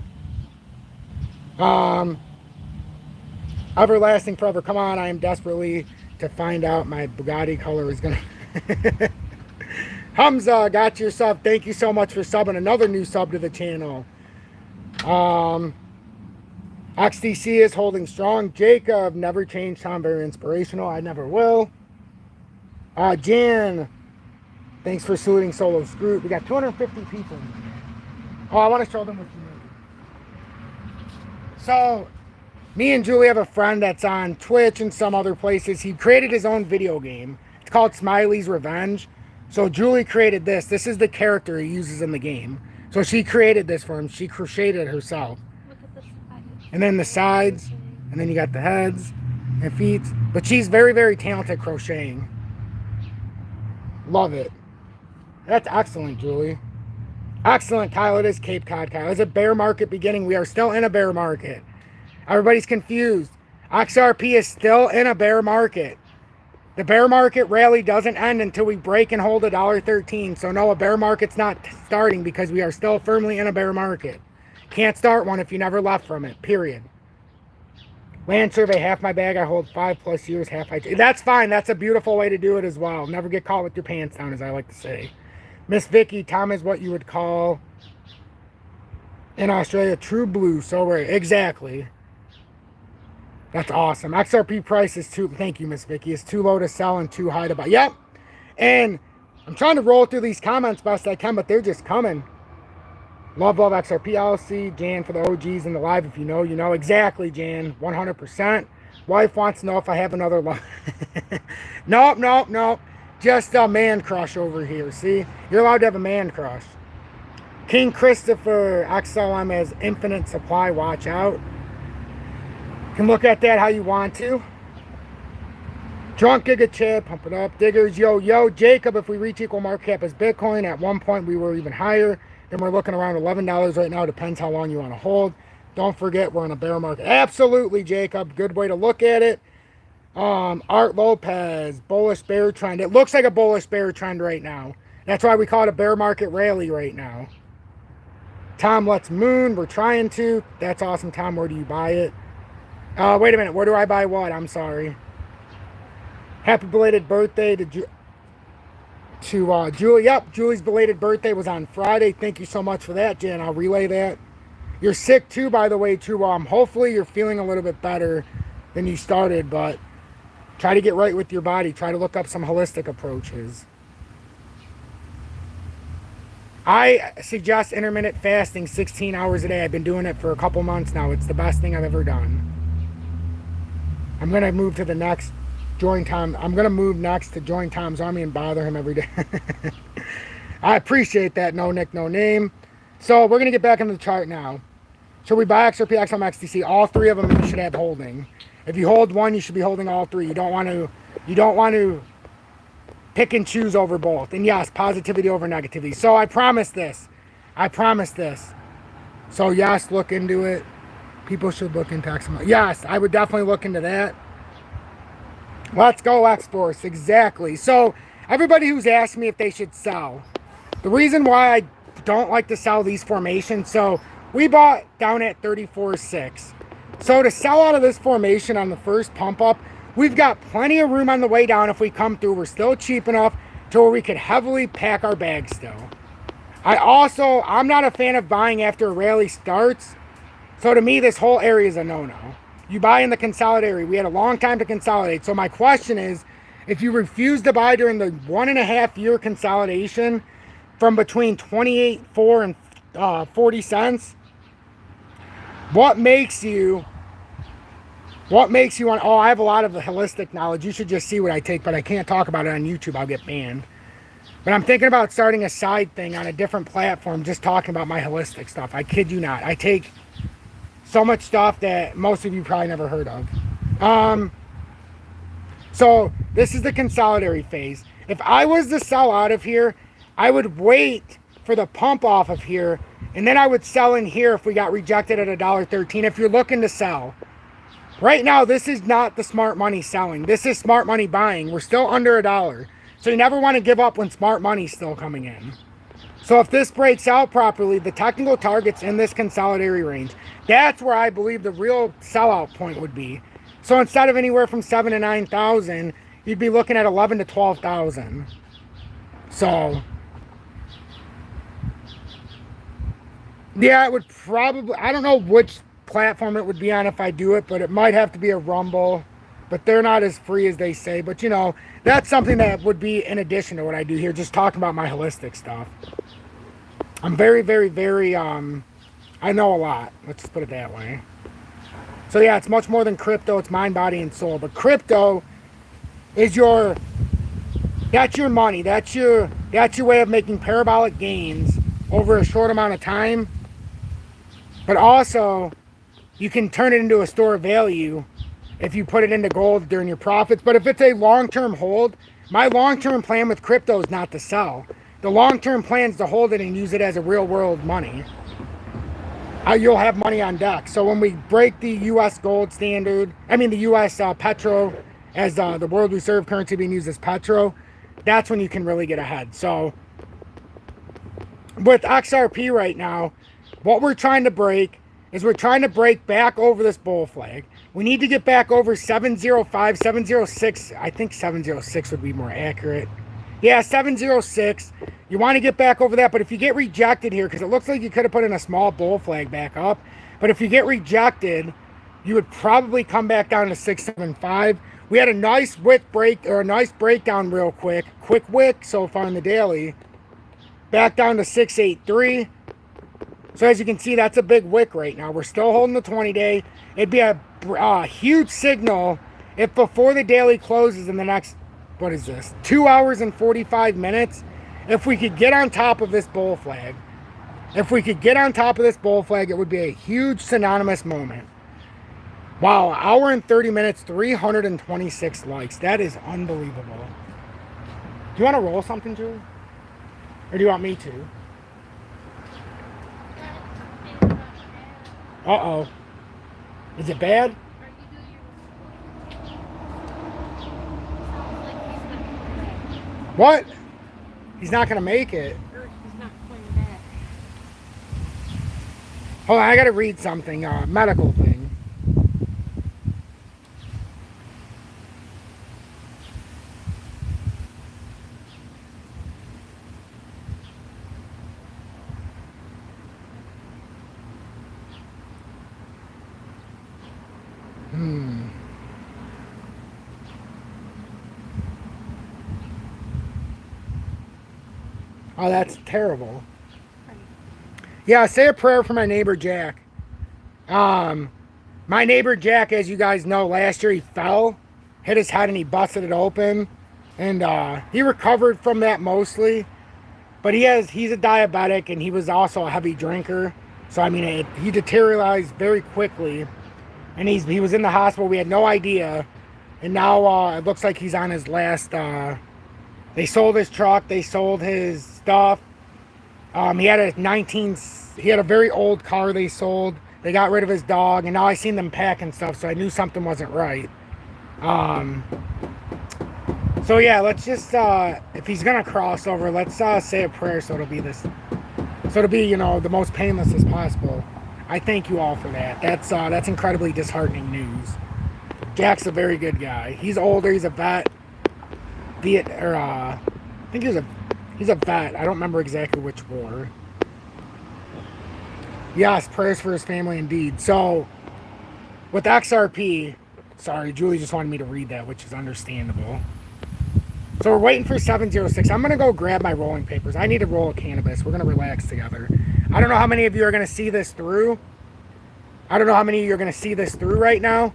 Everlasting forever. Come on, I am desperately to find out my Bugatti color is gonna Hamza, got your sub. Thank you so much for subbing. Another new sub to the channel. XDC is holding strong. Jacob, never changed. Tom, very inspirational. I never will. Jan, thanks for saluting Solo Screw. We got 250 people. Oh, I want to show them what you made. So, me and Julie have a friend that's on Twitch and some other places. He created his own video game. It's called Smiley's Revenge. So Julie created this. This is the character he uses in the game. So she created this for him. She crocheted it herself. Look at the sides. And then the sides. And then you got the heads and feet. But she's very, very talented crocheting. Love it. That's excellent, Julie. Excellent, Kyle. It is Cape Cod, Kyle. It's a bear market beginning. We are still in a bear market. Everybody's confused. XRP is still in a bear market. The bear market rally doesn't end until we break and hold $1.13. So no, a bear market's not starting because we are still firmly in a bear market. Can't start one if you never left from it, period. Land survey, half my bag. I hold 5+ years, half I take. That's fine. That's a beautiful way to do it as well. Never get caught with your pants down, as I like to say. Miss Vicky, Tom is what you would call in Australia true blue. So rare. Exactly. That's awesome. XRP price is too, thank you, Miss Vicky, is too low to sell and too high to buy. Yep. And I'm trying to roll through these comments best I can, but they're just coming. Love XRP LLC. Jan for the OGs in the live. If you know, you know. Exactly, Jan. 100%. Wife wants to know if I have another live. Nope. Just a man crush over here. See? You're allowed to have a man crush. King Christopher XLM has infinite supply. Watch out. You can look at that how you want to. Drunk Giga Chip. Pump it up. Diggers. Yo. Jacob, if we reach equal market cap as Bitcoin, at one point we were even higher. Then we're looking around $11 right now. Depends how long you want to hold. Don't forget we're in a bear market. Absolutely, Jacob. Good way to look at it. Art Lopez, bullish bear trend. It looks like a bullish bear trend right now. That's why we call it a bear market rally right now. Tom, let's moon. We're trying to. That's awesome, Tom. Where do you buy it? Wait a minute. Where do I buy what? I'm sorry. Happy belated birthday to Julie. Yep, Julie's belated birthday was on Friday. Thank you so much for that, Jan. I'll relay that. You're sick too, by the way, too. Hopefully you're feeling a little bit better than you started, but try to get right with your body. Try to look up some holistic approaches. I suggest intermittent fasting 16 hours a day. I've been doing it for a couple months now. It's the best thing I've ever done. I'm going to move to the next join Tom. I'm going to move next to join Tom's army and bother him every day. I appreciate that. No nick, no name. So we're going to get back into the chart now. So we buy XRP, XM, XTC. All three of them you should have holding. If you hold one, you should be holding all three. You don't want to pick and choose over both. And yes, positivity over negativity. So I promise this. So yes, look into it. People should look into XM. Yes, I would definitely look into that. Let's go X-Force. Exactly. So everybody who's asked me if they should sell. The reason why I don't like to sell these formations. So we bought down at 34.6. So to sell out of this formation on the first pump up, we've got plenty of room on the way down if we come through. We're still cheap enough to where we could heavily pack our bags still. I'm not a fan of buying after a rally starts. So to me, this whole area is a no-no. You buy in the consolidate area. We had a long time to consolidate. So my question is, if you refuse to buy during the 1.5 year consolidation from between 28.4 and 40 cents, what makes you want, oh, I have a lot of holistic knowledge. You should just see what I take, but I can't talk about it on YouTube. I'll get banned. But I'm thinking about starting a side thing on a different platform, just talking about my holistic stuff. I kid you not. I take so much stuff that most of you probably never heard of. So this is the consolidatory phase. If I was to sell out of here, I would wait for the pump off of here, and then I would sell in here if we got rejected at $1.13. If you're looking to sell. Right now, this is not the smart money selling. This is smart money buying. We're still under $1. So you never want to give up when smart money's still coming in. So if this breaks out properly, the technical target's in this consolidatory range. That's where I believe the real sellout point would be. So instead of anywhere from 7,000 to 9,000, you'd be looking at 11,000 to 12,000. So yeah, it would probably, I don't know which platform it would be on if I do it, but it might have to be a Rumble. But they're not as free as they say. But you know, that's something that would be in addition to what I do here, just talking about my holistic stuff. I'm very, very, very, I know a lot. Let's just put it that way. So yeah, it's much more than crypto. It's mind, body, and soul. But crypto is that's your money. That's your way of making parabolic gains over a short amount of time. But also, you can turn it into a store of value if you put it into gold during your profits. But if it's a long-term hold, my long-term plan with crypto is not to sell. the long-term plan is to hold it and use it as a real-world money. You'll have money on deck. So when we break the U.S. gold standard, the U.S. Petro as the world reserve currency being used as Petro, that's when you can really get ahead. So with XRP right now, what we're trying to break is we're trying to break back over this bull flag. We need to get back over 705, 706. I think 706 would be more accurate. Yeah, 706. You want to get back over that, but if you get rejected here, because it looks like you could have put in a small bull flag back up, but if you get rejected, you would probably come back down to 675. We had a nice wick break, or a nice breakdown real quick wick so far in the daily, back down to 683. So as you can see, that's a big wick right now. We're still holding the 20-day. It'd be a huge signal if before the daily closes in the next, what is this, 2 hours and 45 minutes, if we could get on top of this bull flag. If we could get on top of this bull flag, it would be a huge synonymous moment. Wow, hour and 30 minutes, 326 likes. That is unbelievable. Do you want to roll something, Julie? Or do you want me to? Uh-oh. Is it bad? What? He's not going to make it. He's not coming back. Hold on, I got to read something. Medical thing. Oh, that's terrible. Yeah, say a prayer for my neighbor Jack. My neighbor Jack, as you guys know, last year he fell, hit his head and he busted it open. And he recovered from that mostly. But he's a diabetic and he was also a heavy drinker. So, he deteriorated very quickly. And he was in the hospital. We had no idea. And now it looks like he's on his last... they sold his truck. They sold his stuff. He had a very old car they sold. They got rid of his dog. And now I seen them packing stuff. So I knew something wasn't right. So yeah, let's just... if he's going to cross over, let's say a prayer so it'll be the most painless as possible. I thank you all for that. That's incredibly disheartening news. Jack's a very good guy. He's older. He's a vet. I think he's a vet. I don't remember exactly which war. Yes, prayers for his family indeed. So, with XRP, sorry, Julie just wanted me to read that, which is understandable. So we're waiting for 706. I'm going to go grab my rolling papers. I need to roll a cannabis. We're going to relax together. I don't know how many of you are going to see this through. I don't know how many of you are going to see this through right now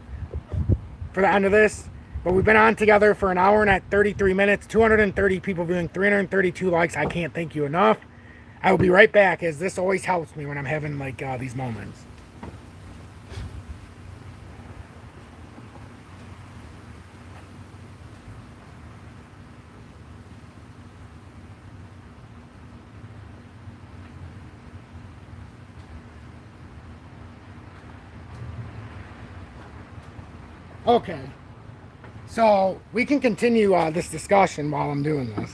for the end of this. But we've been on together for an hour and 33 minutes. 230 people viewing, 332 likes. I can't thank you enough. I will be right back, as this always helps me when I'm having these moments. Okay, so we can continue this discussion while I'm doing this.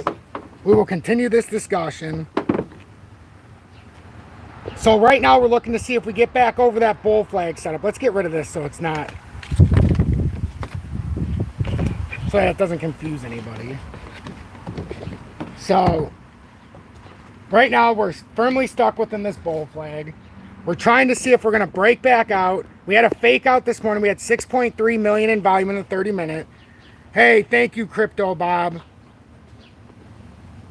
We will continue this discussion. So right now we're looking to see if we get back over that bull flag setup. Let's get rid of this so it's not... so that it doesn't confuse anybody. So, right now we're firmly stuck within this bull flag. We're trying to see if we're going to break back out. We had a fake out this morning. We had 6.3 million in volume in the 30-minute. Hey, thank you, Crypto Bob.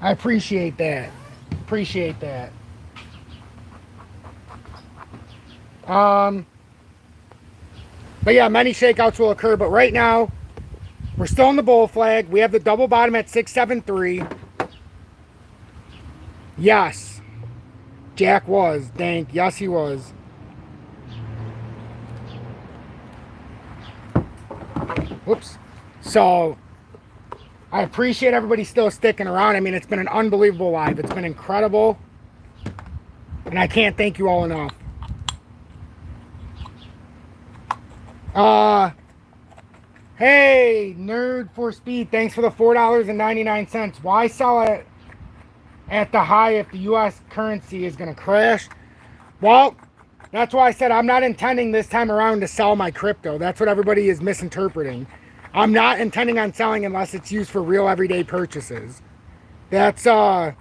I appreciate that. Appreciate that. But yeah, many shakeouts will occur. But right now, we're still in the bull flag. We have the double bottom at 673. Yes. Jack was. Dank. Yes, he was. Whoops. So, I appreciate everybody still sticking around. I mean, it's been an unbelievable live. It's been incredible. And I can't thank you all enough. Hey, Nerd for Speed, thanks for the $4.99. Why sell it at the high if the U.S. currency is going to crash? Well, that's why I said I'm not intending this time around to sell my crypto. That's what everybody is misinterpreting. I'm not intending on selling unless it's used for real everyday purchases. That's how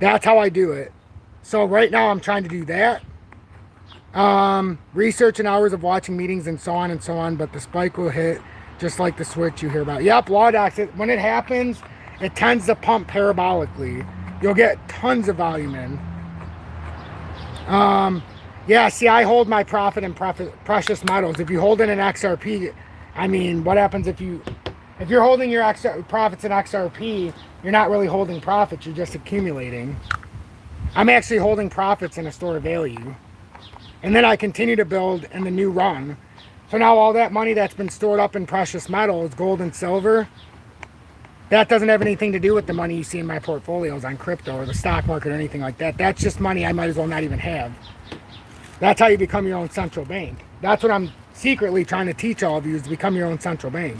I do it. So right now I'm trying to do that. Research and hours of watching meetings and so on, but the spike will hit just like the switch you hear about. Yep, Lawdox, when it happens, it tends to pump parabolically. You'll get tons of volume in. Yeah, see, I hold my profit in precious metals. If you hold in an XRP, I mean, what happens if you're holding your profits in XRP, you're not really holding profits, you're just accumulating. I'm actually holding profits in a store of value. And then I continue to build in the new run. So now all that money that's been stored up in precious metals, gold and silver, that doesn't have anything to do with the money you see in my portfolios on crypto or the stock market or anything like that. That's just money I might as well not even have. That's how you become your own central bank. That's what I'm secretly trying to teach all of you, is to become your own central bank.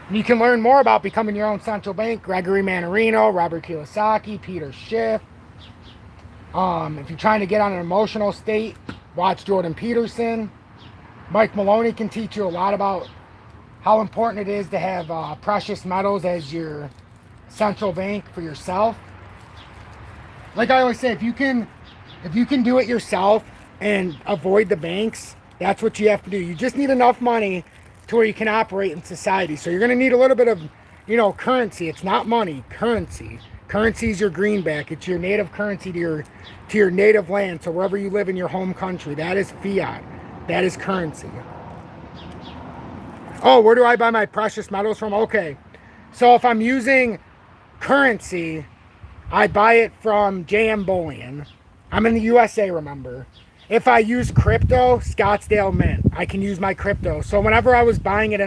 And you can learn more about becoming your own central bank. Gregory Mannarino, Robert Kiyosaki, Peter Schiff. If you're trying to get on an emotional state, watch Jordan Peterson. Mike Maloney can teach you a lot about how important it is to have precious metals as your central bank for yourself. Like I always say, if you can do it yourself and avoid the banks, that's what you have to do. You just need enough money to where you can operate in society. So you're going to need a little bit of, currency. It's not money, currency. Currency is your greenback. It's your native currency to your native land. So wherever you live in your home country, that is fiat. That is currency. Oh, where do I buy my precious metals from? Okay. So if I'm using currency, I buy it from JM Bullion. I'm in the USA, remember. If I use crypto, Scottsdale Mint. I can use my crypto. So whenever I was buying it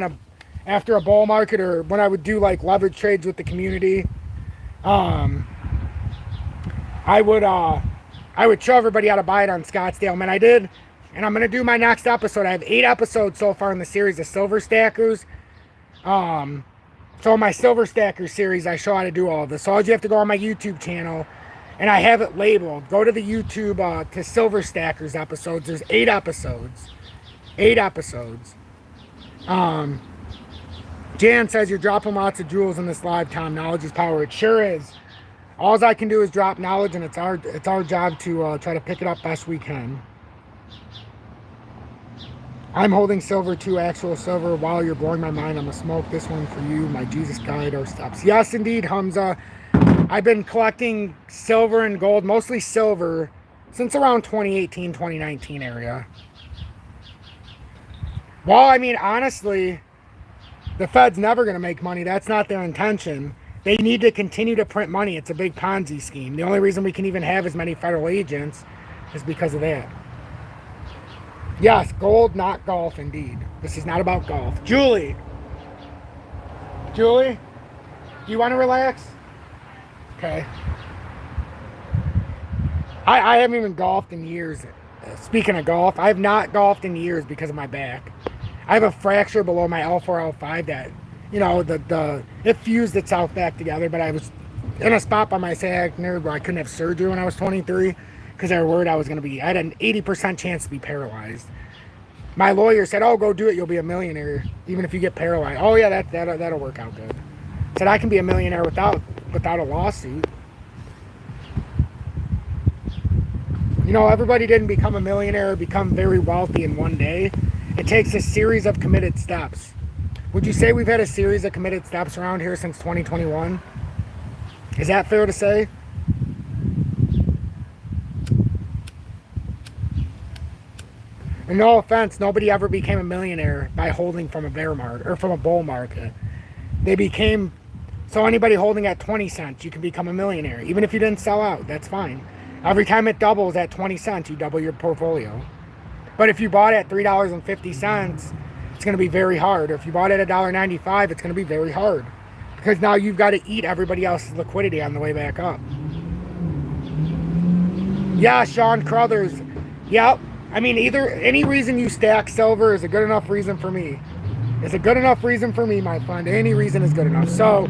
after a bull market, or when I would do like leverage trades with the community, I would show everybody how to buy it on Scottsdale Mint. I did, and I'm going to do my next episode. I have 8 episodes so far in the series of Silver Stackers. So in my Silver Stackers series, I show how to do all of this. So all you have to go on my YouTube channel, and I have it labeled. Go to the YouTube to Silver Stackers episodes. There's 8 episodes. 8 episodes. Jan says you're dropping lots of jewels in this live, Tom. Knowledge is power. It sure is. All I can do is drop knowledge, and it's our job to try to pick it up best we can. I'm holding silver too, actual silver. Wow, you're blowing my mind. I'm gonna smoke this one for you. My Jesus guide our steps. Yes, indeed, Hamza. I've been collecting silver and gold, mostly silver, since around 2018, 2019 area. Well, I mean, honestly, the Fed's never going to make money. That's not their intention. They need to continue to print money. It's a big Ponzi scheme. The only reason we can even have as many federal agents is because of that. Yes, gold, not golf, indeed. This is not about golf. Julie, do you want to relax? Okay. I haven't even golfed in years. Speaking of golf, I have not golfed in years because of my back. I have a fracture below my L4, L5 that, it fused itself back together, but I was in a spot by my sciatic nerve where I couldn't have surgery when I was 23 because they were worried I had an 80% chance to be paralyzed. My lawyer said, oh, go do it. You'll be a millionaire, even if you get paralyzed. Oh, yeah, that'll work out good. Said I can be a millionaire without a lawsuit. Everybody didn't become a millionaire or become very wealthy in one day. It takes a series of committed steps. Would you say we've had a series of committed steps around here since 2021? Is that fair to say? And no offense, nobody ever became a millionaire by holding from a bear market or from a bull market. So anybody holding at 20 cents, you can become a millionaire. Even if you didn't sell out, that's fine. Every time it doubles at 20 cents, you double your portfolio. But if you bought it at $3.50, it's going to be very hard. Or if you bought it at $1.95, it's going to be very hard. Because now you've got to eat everybody else's liquidity on the way back up. Yeah, Sean Crothers. Yep. I mean, any reason you stack silver is a good enough reason for me. It's a good enough reason for me, my friend. Any reason is good enough. So,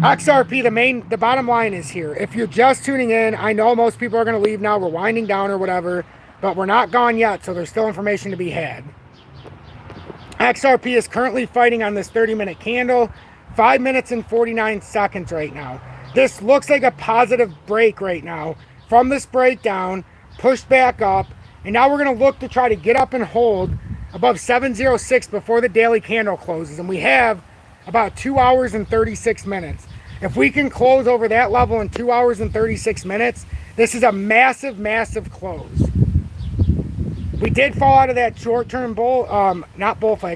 XRP, the bottom line is here. If you're just tuning in, I know most people are going to leave now. We're winding down or whatever. But we're not gone yet, so there's still information to be had. XRP is currently fighting on this 30-minute candle. 5 minutes and 49 seconds right now. This looks like a positive break right now. From this breakdown, pushed back up. And now we're going to look to try to get up and hold above 706 before the daily candle closes. And we have about 2 hours and 36 minutes. If we can close over that level in 2 hours and 36 minutes, this is a massive, massive close. We did fall out of that short-term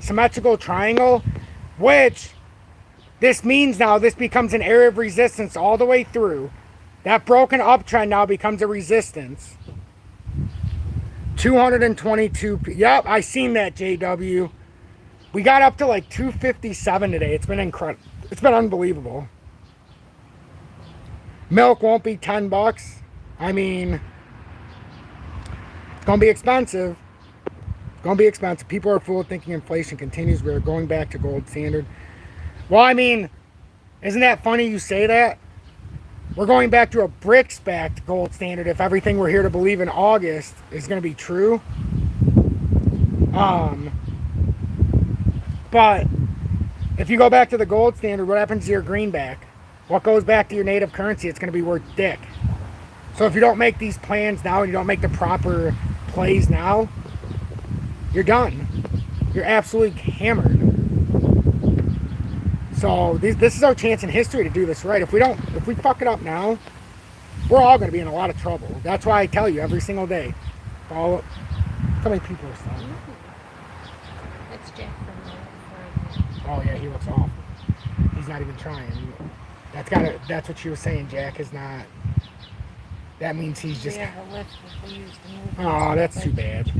symmetrical triangle, which this means now this becomes an area of resistance all the way through. That broken uptrend now becomes a resistance. 222. Yep, I seen that, JW. We got up to like 257 today. It's been incredible. It's been unbelievable. Milk won't be $10. I mean, it's going to be expensive. It's going to be expensive. People are fooled thinking inflation continues. We're going back to gold standard. Well, I mean, isn't that funny you say that? We're going back to a BRICS-backed gold standard if everything we're here to believe in August is going to be true. But if you go back to the gold standard, what happens to your greenback? What goes back to your native currency? It's going to be worth dick. So if you don't make these plans now and you don't make the proper plays now, you're done. You're absolutely hammered. So this is our chance in history to do this right. If we fuck it up now, we're all going to be in a lot of trouble. That's why I tell you every single day. How many people are selling? That's Jack from the Oh yeah, he looks awful. He's not even trying. That's what she was saying. Jack is not. That means he's just. We have a lift if we use the move. Oh, that's too bad.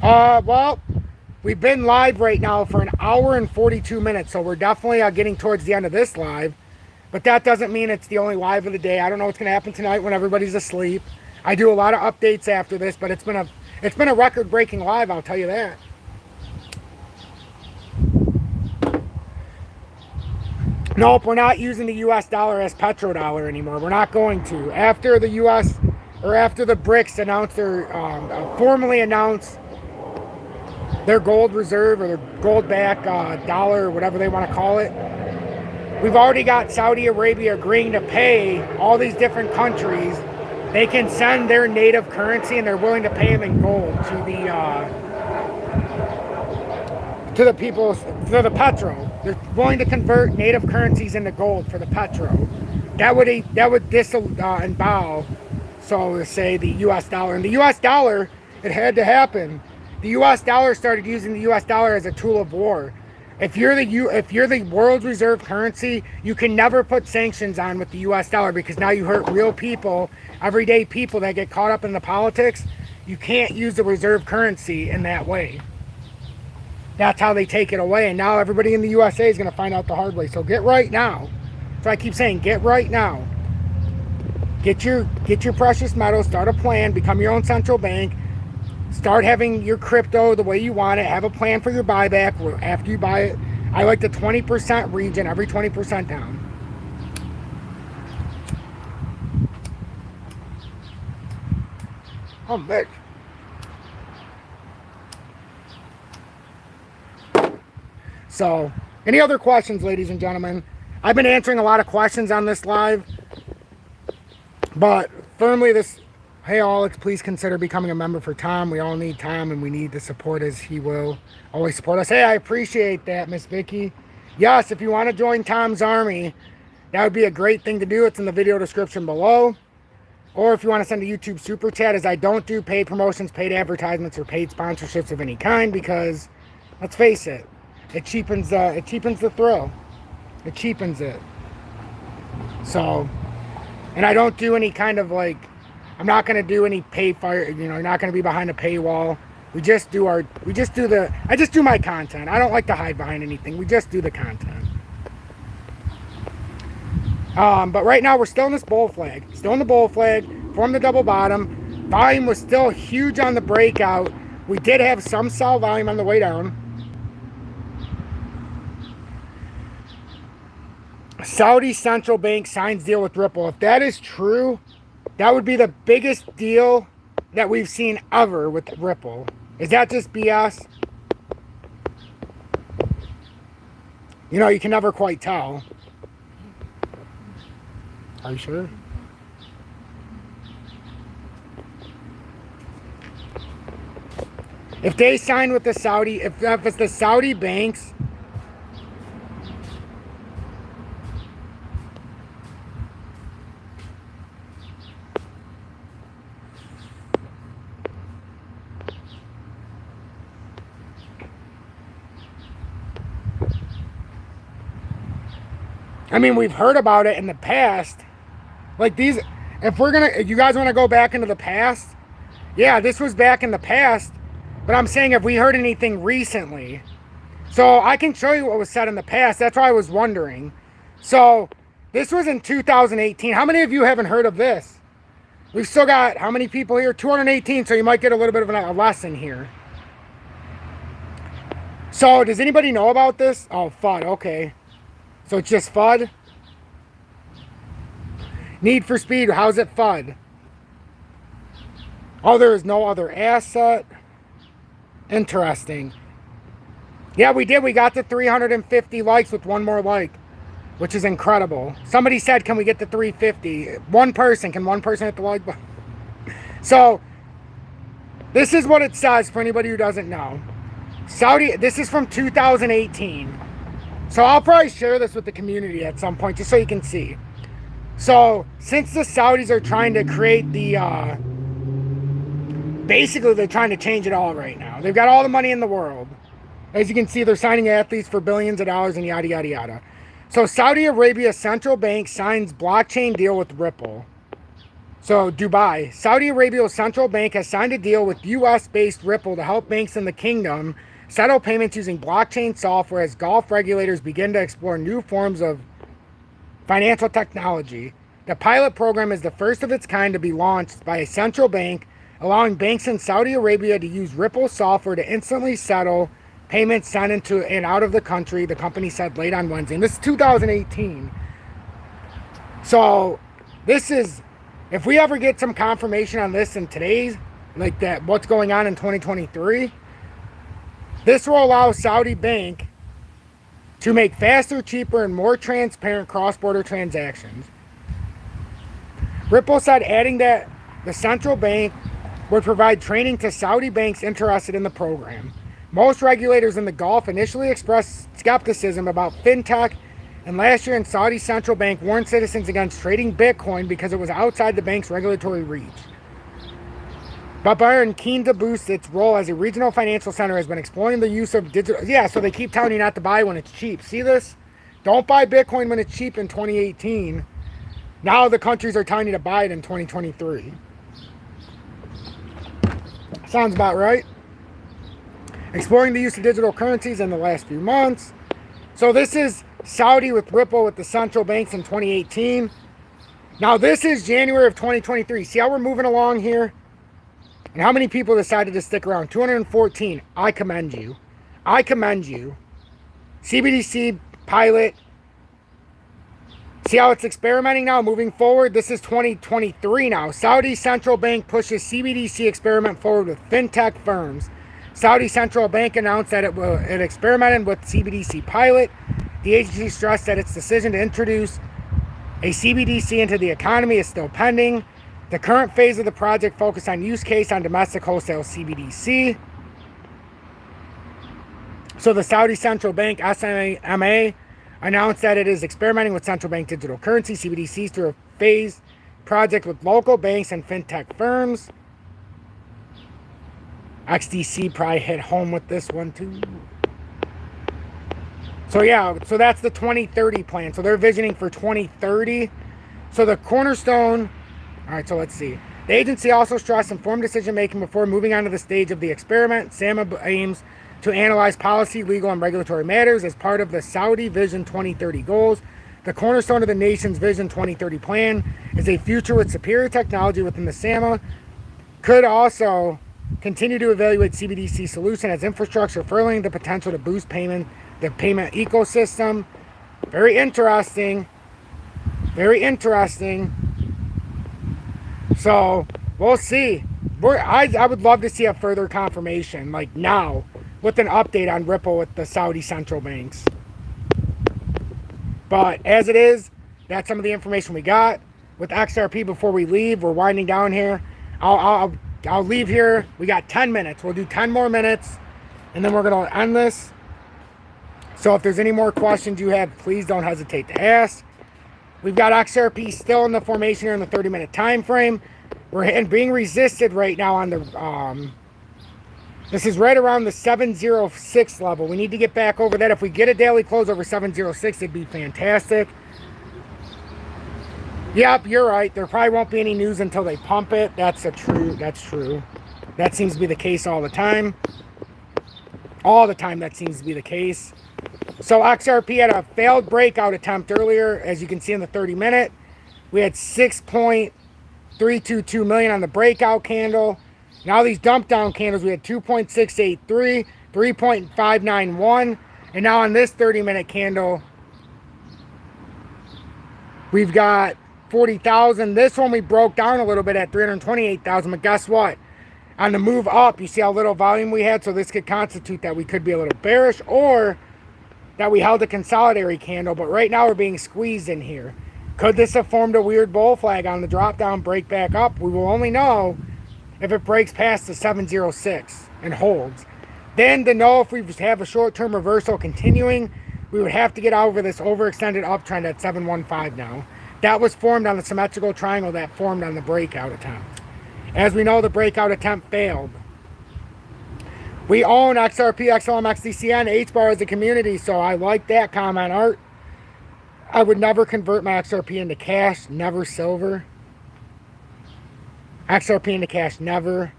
Well, we've been live right now for an hour and 42 minutes, so we're definitely getting towards the end of this live. But that doesn't mean it's the only live of the day. I don't know what's going to happen tonight when everybody's asleep. I do a lot of updates after this, but it's been a record-breaking live, I'll tell you that. Nope, we're not using the US dollar as petrodollar anymore. We're not going to. After the US, or after the BRICS announced their, formally announced their gold reserve or their gold-backed dollar or whatever they want to call it, we've already got Saudi Arabia agreeing to pay all these different countries. They can send their native currency and they're willing to pay them in gold to the people, for the petro. They're willing to convert native currencies into gold for the petro. That would disavow, so to say, the US dollar. And the US dollar, it had to happen. The US dollar started using the US dollar as a tool of war. If you're the world's reserve currency, you can never put sanctions on with the US dollar because now you hurt real people, everyday people that get caught up in the politics. You can't use the reserve currency in that way. That's how they take it away, and now everybody in the USA is going to find out the hard way. So get right now. So I keep saying, get right now. Get your precious metals, start a plan, become your own central bank, start having your crypto the way you want it, have a plan for your buyback after you buy it. I like the 20% region, every 20% down. Oh, Mick. So, any other questions, ladies and gentlemen? I've been answering a lot of questions on this live, but firmly hey Alex, please consider becoming a member for Tom. We all need Tom, and we need the support as he will always support us. Hey, I appreciate that, Miss Vicky. Yes, if you want to join Tom's army, that would be a great thing to do. It's in the video description below. Or if you want to send a YouTube super chat, as I don't do paid promotions, paid advertisements, or paid sponsorships of any kind, because let's face it, it cheapens the thrill. It cheapens it. So, and I don't do any kind of like, I'm not going to do any pay fire. You know, you're not going to be behind a paywall. I just do my content. I don't like to hide behind anything. We just do the content. But right now we're still in this bull flag. Still in the bull flag. Formed the double bottom. Volume was still huge on the breakout. We did have some sell volume on the way down. Saudi Central Bank signs deal with Ripple. If that is true, that would be the biggest deal that we've seen ever with Ripple. Is that just BS? You know, you can never quite tell. Are you sure? If they sign with the Saudi, if it's the Saudi banks, I mean, we've heard about it in the past. Like these, if you guys want to go back into the past, yeah, this was back in the past. But I'm saying, if we heard anything recently, so I can show you what was said in the past. That's why I was wondering. So this was in 2018. How many of you haven't heard of this? We've still got, how many people here? 218, so you might get a little bit of a lesson here. So does anybody know about this? Oh, FUD, okay. So it's just FUD? Need for Speed, how's it FUD? Oh, there is no other asset. Interesting. Yeah, we did. We got to 350 likes with one more like, which is incredible. Somebody said, can we get to 350? One person. Can one person hit the like button? So, this is what it says for anybody who doesn't know. This is from 2018. So, I'll probably share this with the community at some point just so you can see. So, since the Saudis are trying to create the... basically, they're trying to change it all right now. They've got all the money in the world. As you can see, they're signing athletes for billions of dollars and yada, yada, yada. So Saudi Arabia Central Bank signs blockchain deal with Ripple. So Dubai. Saudi Arabia Central Bank has signed a deal with US-based Ripple to help banks in the kingdom settle payments using blockchain software as Gulf regulators begin to explore new forms of financial technology. The pilot program is the first of its kind to be launched by a central bank, allowing banks in Saudi Arabia to use Ripple software to instantly settle payments sent into and out of the country, the company said late on Wednesday. And this is 2018. So this is, if we ever get some confirmation on this in today's, like that, what's going on in 2023, this will allow Saudi Bank to make faster, cheaper, and more transparent cross-border transactions. Ripple said adding that the central bank would provide training to Saudi banks interested in the program. Most regulators in the Gulf initially expressed skepticism about fintech, and last year in Saudi Central Bank warned citizens against trading Bitcoin because it was outside the bank's regulatory reach. But Bahrain, keen to boost its role as a regional financial center, has been exploring the use of digital... Yeah, so they keep telling you not to buy when it's cheap. See this? Don't buy Bitcoin when it's cheap in 2018. Now the countries are telling you to buy it in 2023. Sounds about right. Exploring the use of digital currencies in the last few months. So this is Saudi with Ripple with the central banks in 2018. Now this is January of 2023. See how we're moving along here? And how many people decided to stick around? 214. I commend you. I commend you. CBDC pilot. See how it's experimenting now, moving forward? This is 2023 now. Saudi Central Bank pushes CBDC experiment forward with fintech firms. Saudi Central Bank announced that it experimented with CBDC pilot. The agency stressed that its decision to introduce a CBDC into the economy is still pending. The current phase of the project focused on use case on domestic wholesale CBDC. So the Saudi Central Bank, SMA, announced that it is experimenting with central bank digital currency, CBDCs, through a phased project with local banks and fintech firms. XDC probably hit home with this one too. So yeah, so that's the 2030 plan. So they're visioning for 2030. So the cornerstone, all right, so let's see. The agency also stressed informed decision making before moving on to the stage of the experiment. SAMA aims to analyze policy, legal, and regulatory matters as part of the Saudi Vision 2030 goals. The cornerstone of the nation's Vision 2030 plan is a future with superior technology within the SAMA. Could also continue to evaluate CBDC solution as infrastructure, furthering the potential to boost the payment ecosystem. Very interesting. Very interesting. So we'll see. I would love to see a further confirmation, like now, with an update on Ripple with the Saudi central banks. But as it is, that's some of the information we got. With XRP, before we leave, we're winding down here. I'll leave here. We got 10 minutes. We'll do 10 more minutes, and then we're going to end this. So if there's any more questions you have, please don't hesitate to ask. We've got XRP still in the formation here in the 30-minute time frame. We're being resisted right now on the... this is right around the 706 level. We need to get back over that. If we get a daily close over 706, it'd be fantastic. Yep, you're right. There probably won't be any news until they pump it. That's true. That seems to be the case all the time. All the time that seems to be the case. So XRP had a failed breakout attempt earlier, as you can see in the 30-minute. We had 6.322 million on the breakout candle. Now these dump down candles, we had 2.683, 3.591, and now on this 30-minute candle, we've got 40,000. This one we broke down a little bit at 328,000, but guess what? On the move up, you see how little volume we had, so this could constitute that we could be a little bearish, or that we held a consolidatory candle, but right now we're being squeezed in here. Could this have formed a weird bull flag on the drop down, break back up? We will only know if it breaks past the 706 and holds. Then to know if we have a short-term reversal continuing, we would have to get over this overextended uptrend at 715 now. That was formed on the symmetrical triangle that formed on the breakout attempt. As we know, the breakout attempt failed. We own XRP, XLM, XDCN, HBAR as a community, so I like that comment, Art. I would never convert my XRP into cash, never silver. XRP into cash, never.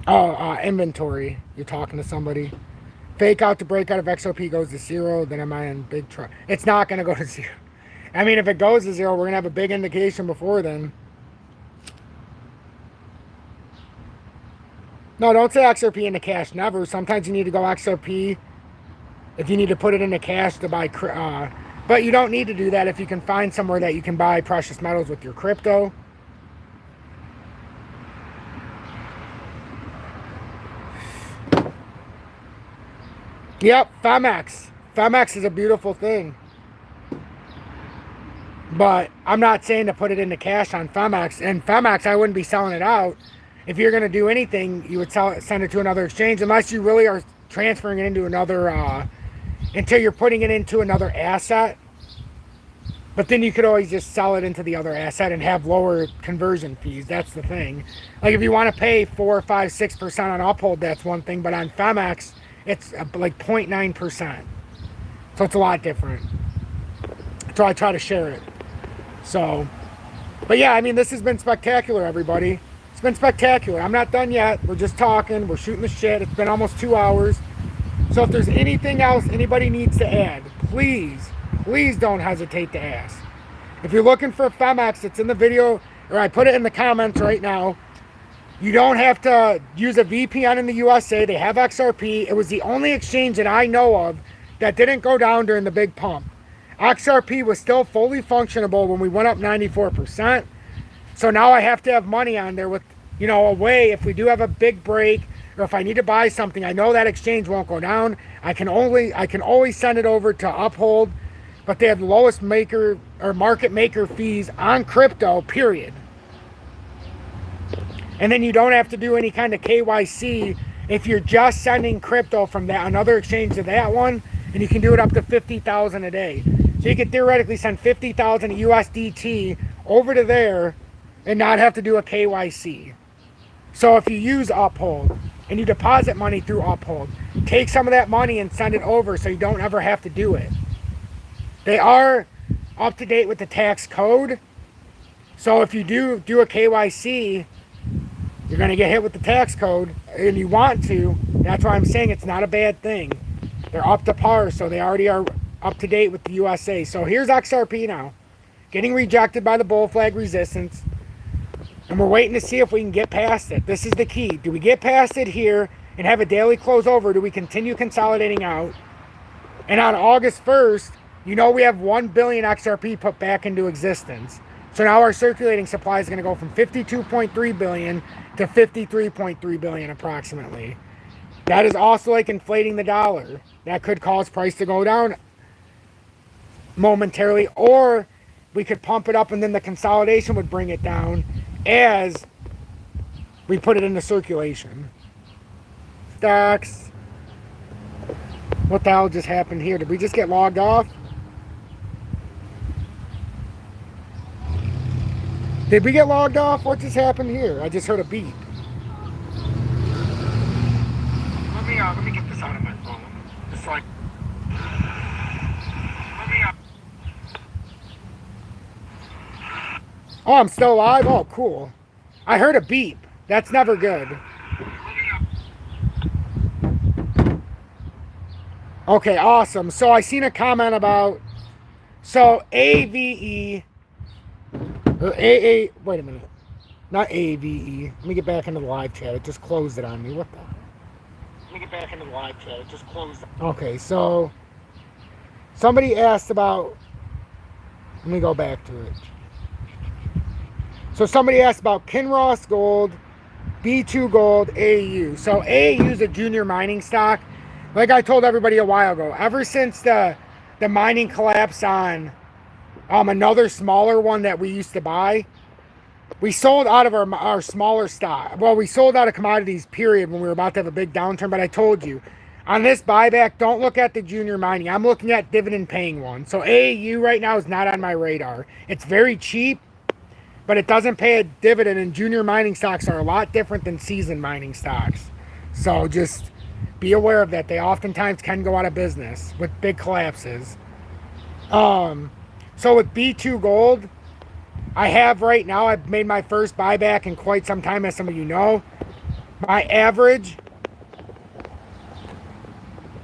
Oh, inventory. You're talking to somebody. Fake out to breakout if XRP goes to zero, then am I in big trouble? It's not going to go to zero. I mean, if it goes to zero, we're going to have a big indication before then. No, don't say XRP into cash, never. Sometimes you need to go XRP if you need to put it into cash to buy, but you don't need to do that if you can find somewhere that you can buy precious metals with your crypto. Yep, FEMX. FEMX is a beautiful thing. But I'm not saying to put it into cash on FEMX. And FEMX, I wouldn't be selling it out. If you're going to do anything, you would send it to another exchange, unless you really are transferring it into another, until you're putting it into another asset. But then you could always just sell it into the other asset and have lower conversion fees. That's the thing. Like if you want to pay 4, 5, 6% on Uphold, that's one thing. But on FEMX, it's like 0.9%. So it's a lot different. So I try to share it. So, but yeah, I mean, this has been spectacular, everybody. It's been spectacular. I'm not done yet. We're just talking. We're shooting the shit. It's been almost 2 hours. So if there's anything else anybody needs to add, please don't hesitate to ask. If you're looking for FEMX, it's in the video, or I put it in the comments right now. You don't have to use a VPN in the USA. They have XRP. It was the only exchange that I know of that didn't go down during the big pump. XRP was still fully functionable when we went up 94%. So now I have to have money on there with, you know, a way if we do have a big break, or if I need to buy something, I know that exchange won't go down. I can always send it over to Uphold, but they have the lowest maker or market maker fees on crypto, period. And then you don't have to do any kind of KYC if you're just sending crypto from that another exchange to that one, and you can do it up to 50,000 a day. So you could theoretically send 50,000 USDT over to there and not have to do a KYC. So if you use Uphold and you deposit money through Uphold, take some of that money and send it over so you don't ever have to do it. They are up to date with the tax code. So if you do a KYC, you're going to get hit with the tax code, and you want to. That's why I'm saying it's not a bad thing. They're up to par, so they already are up to date with the USA. So here's XRP now, getting rejected by the bull flag resistance, and we're waiting to see if we can get past it. This is the key. Do we get past it here and have a daily close over? Do we continue consolidating out? And on August 1st, you know we have 1 billion XRP put back into existence. So now our circulating supply is going to go from 52.3 billion to 53.3 billion approximately. That is also like inflating the dollar. That could cause price to go down momentarily, or we could pump it up and then the consolidation would bring it down as we put it into circulation. Stocks. What the hell just happened here? Did we just get logged off? Did we get logged off? What just happened here? I just heard a beep. Let me get this out of my phone. It's like, oh, I'm still alive? Oh, cool. I heard a beep. That's never good. Okay, awesome. So I seen a comment about, so AVE, or AA, wait a minute. Not AVE. Let me get back into the live chat. It just closed it on me. What the? Let me get back into the live chat. It just closed it. Okay, so somebody asked about, let me go back to it. So somebody asked about Kinross Gold, B2 Gold, AAU. So AAU is a junior mining stock. Like I told everybody a while ago, ever since the mining collapse on another smaller one that we used to buy, we sold out of our smaller stock. Well, we sold out of commodities, period, when we were about to have a big downturn. But I told you, on this buyback, don't look at the junior mining. I'm looking at dividend-paying one. So AAU right now is not on my radar. It's very cheap, but it doesn't pay a dividend, and junior mining stocks are a lot different than seasoned mining stocks. So just be aware of that. They oftentimes can go out of business with big collapses. So with B2 Gold, I have right now, I've made my first buyback in quite some time, as some of you know. My average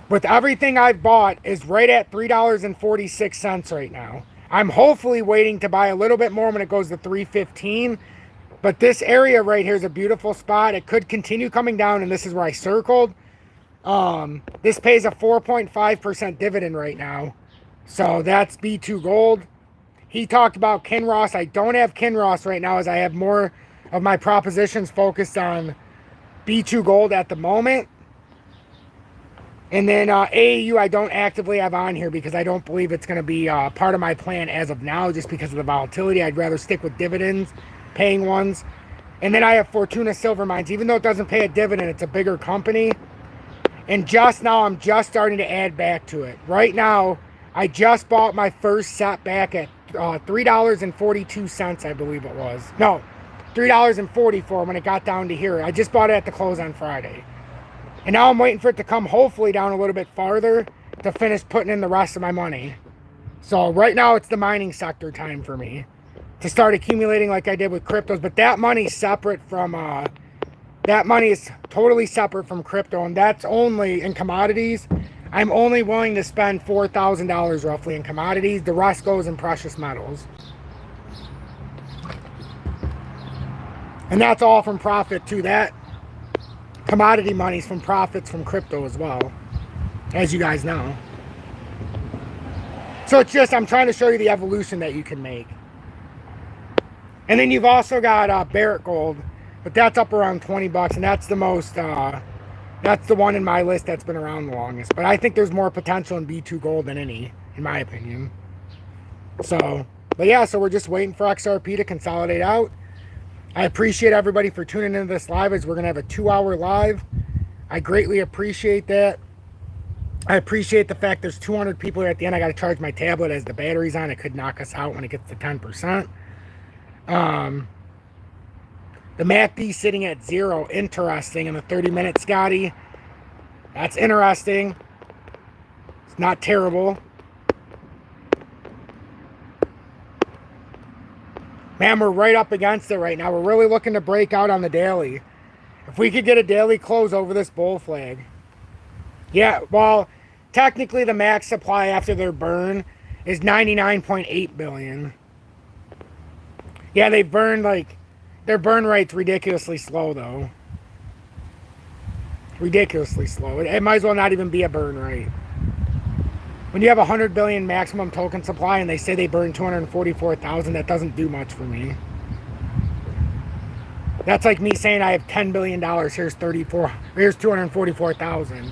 with everything I've bought is right at $3.46 right now. I'm hopefully waiting to buy a little bit more when it goes to $3.15. But this area right here is a beautiful spot. It could continue coming down, and this is where I circled. This pays a 4.5% dividend right now. So that's B2 Gold. He talked about Kinross. I don't have Kinross right now, as I have more of my propositions focused on B2 Gold at the moment. And then AAU I don't actively have on here because I don't believe it's going to be part of my plan as of now, just because of the volatility. I'd rather stick with dividends, paying ones. And then I have Fortuna Silver Mines. Even though it doesn't pay a dividend, it's a bigger company. And just now, I'm just starting to add back to it. Right now, I just bought my first set back at $3.42, I believe it was. No, $3.44 when it got down to here. I just bought it at the close on Friday. And now I'm waiting for it to come hopefully down a little bit farther to finish putting in the rest of my money. So right now it's the mining sector time for me to start accumulating like I did with cryptos. But that money's separate from, that money is totally separate from crypto. And that's only in commodities. I'm only willing to spend $4,000 roughly in commodities. The rest goes in precious metals. And that's all from profit too. That commodity money's from profits from crypto as well, as you guys know. So it's just, I'm trying to show you the evolution that you can make. And then you've also got Barrick Gold, but that's up around 20 bucks, and that's the most, that's the one in my list that's been around the longest. But I think there's more potential in B2 Gold than any, in my opinion. So, but yeah, so we're just waiting for XRP to consolidate out. I appreciate everybody for tuning into this live, as we're going to have a 2-hour live. I greatly appreciate that. I appreciate the fact there's 200 people here at the end. I got to charge my tablet as the battery's on. It could knock us out when it gets to 10%. The MACD sitting at 0. Interesting. In the 30-minute, Scotty. That's interesting. It's not terrible. Man, we're right up against it right now. We're really looking to break out on the daily. If we could get a daily close over this bull flag. Yeah, well, technically the max supply after their burn is 99.8 billion. Yeah, they burned like, their burn rate's ridiculously slow though. Ridiculously slow. It might as well not even be a burn rate. When you have 100 billion maximum token supply and they say they burn 244,000, that doesn't do much for me. That's like me saying I have $10 billion, here's 244,000,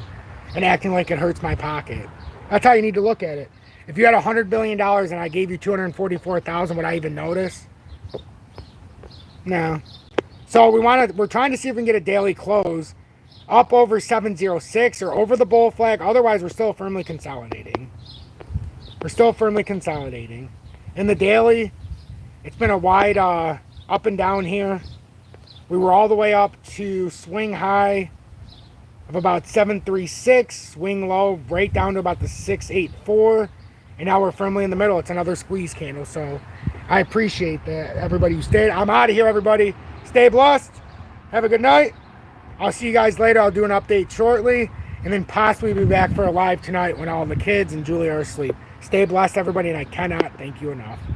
and acting like it hurts my pocket. That's how you need to look at it. If you had $100 billion and I gave you 244,000, would I even notice? No. So we're trying to see if we can get a daily close up over 706 or over the bull flag. Otherwise, we're still firmly consolidating. We're still firmly consolidating. In the daily, it's been a wide up and down here. We were all the way up to swing high of about 736, swing low right down to about the 684, and now we're firmly in the middle. It's another squeeze candle, so I appreciate that, everybody who stayed. I'm out of here, everybody. Stay blessed. Have a good night. I'll see you guys later. I'll do an update shortly, and then possibly be back for a live tonight when all the kids and Julie are asleep. Stay blessed, everybody, and I cannot thank you enough.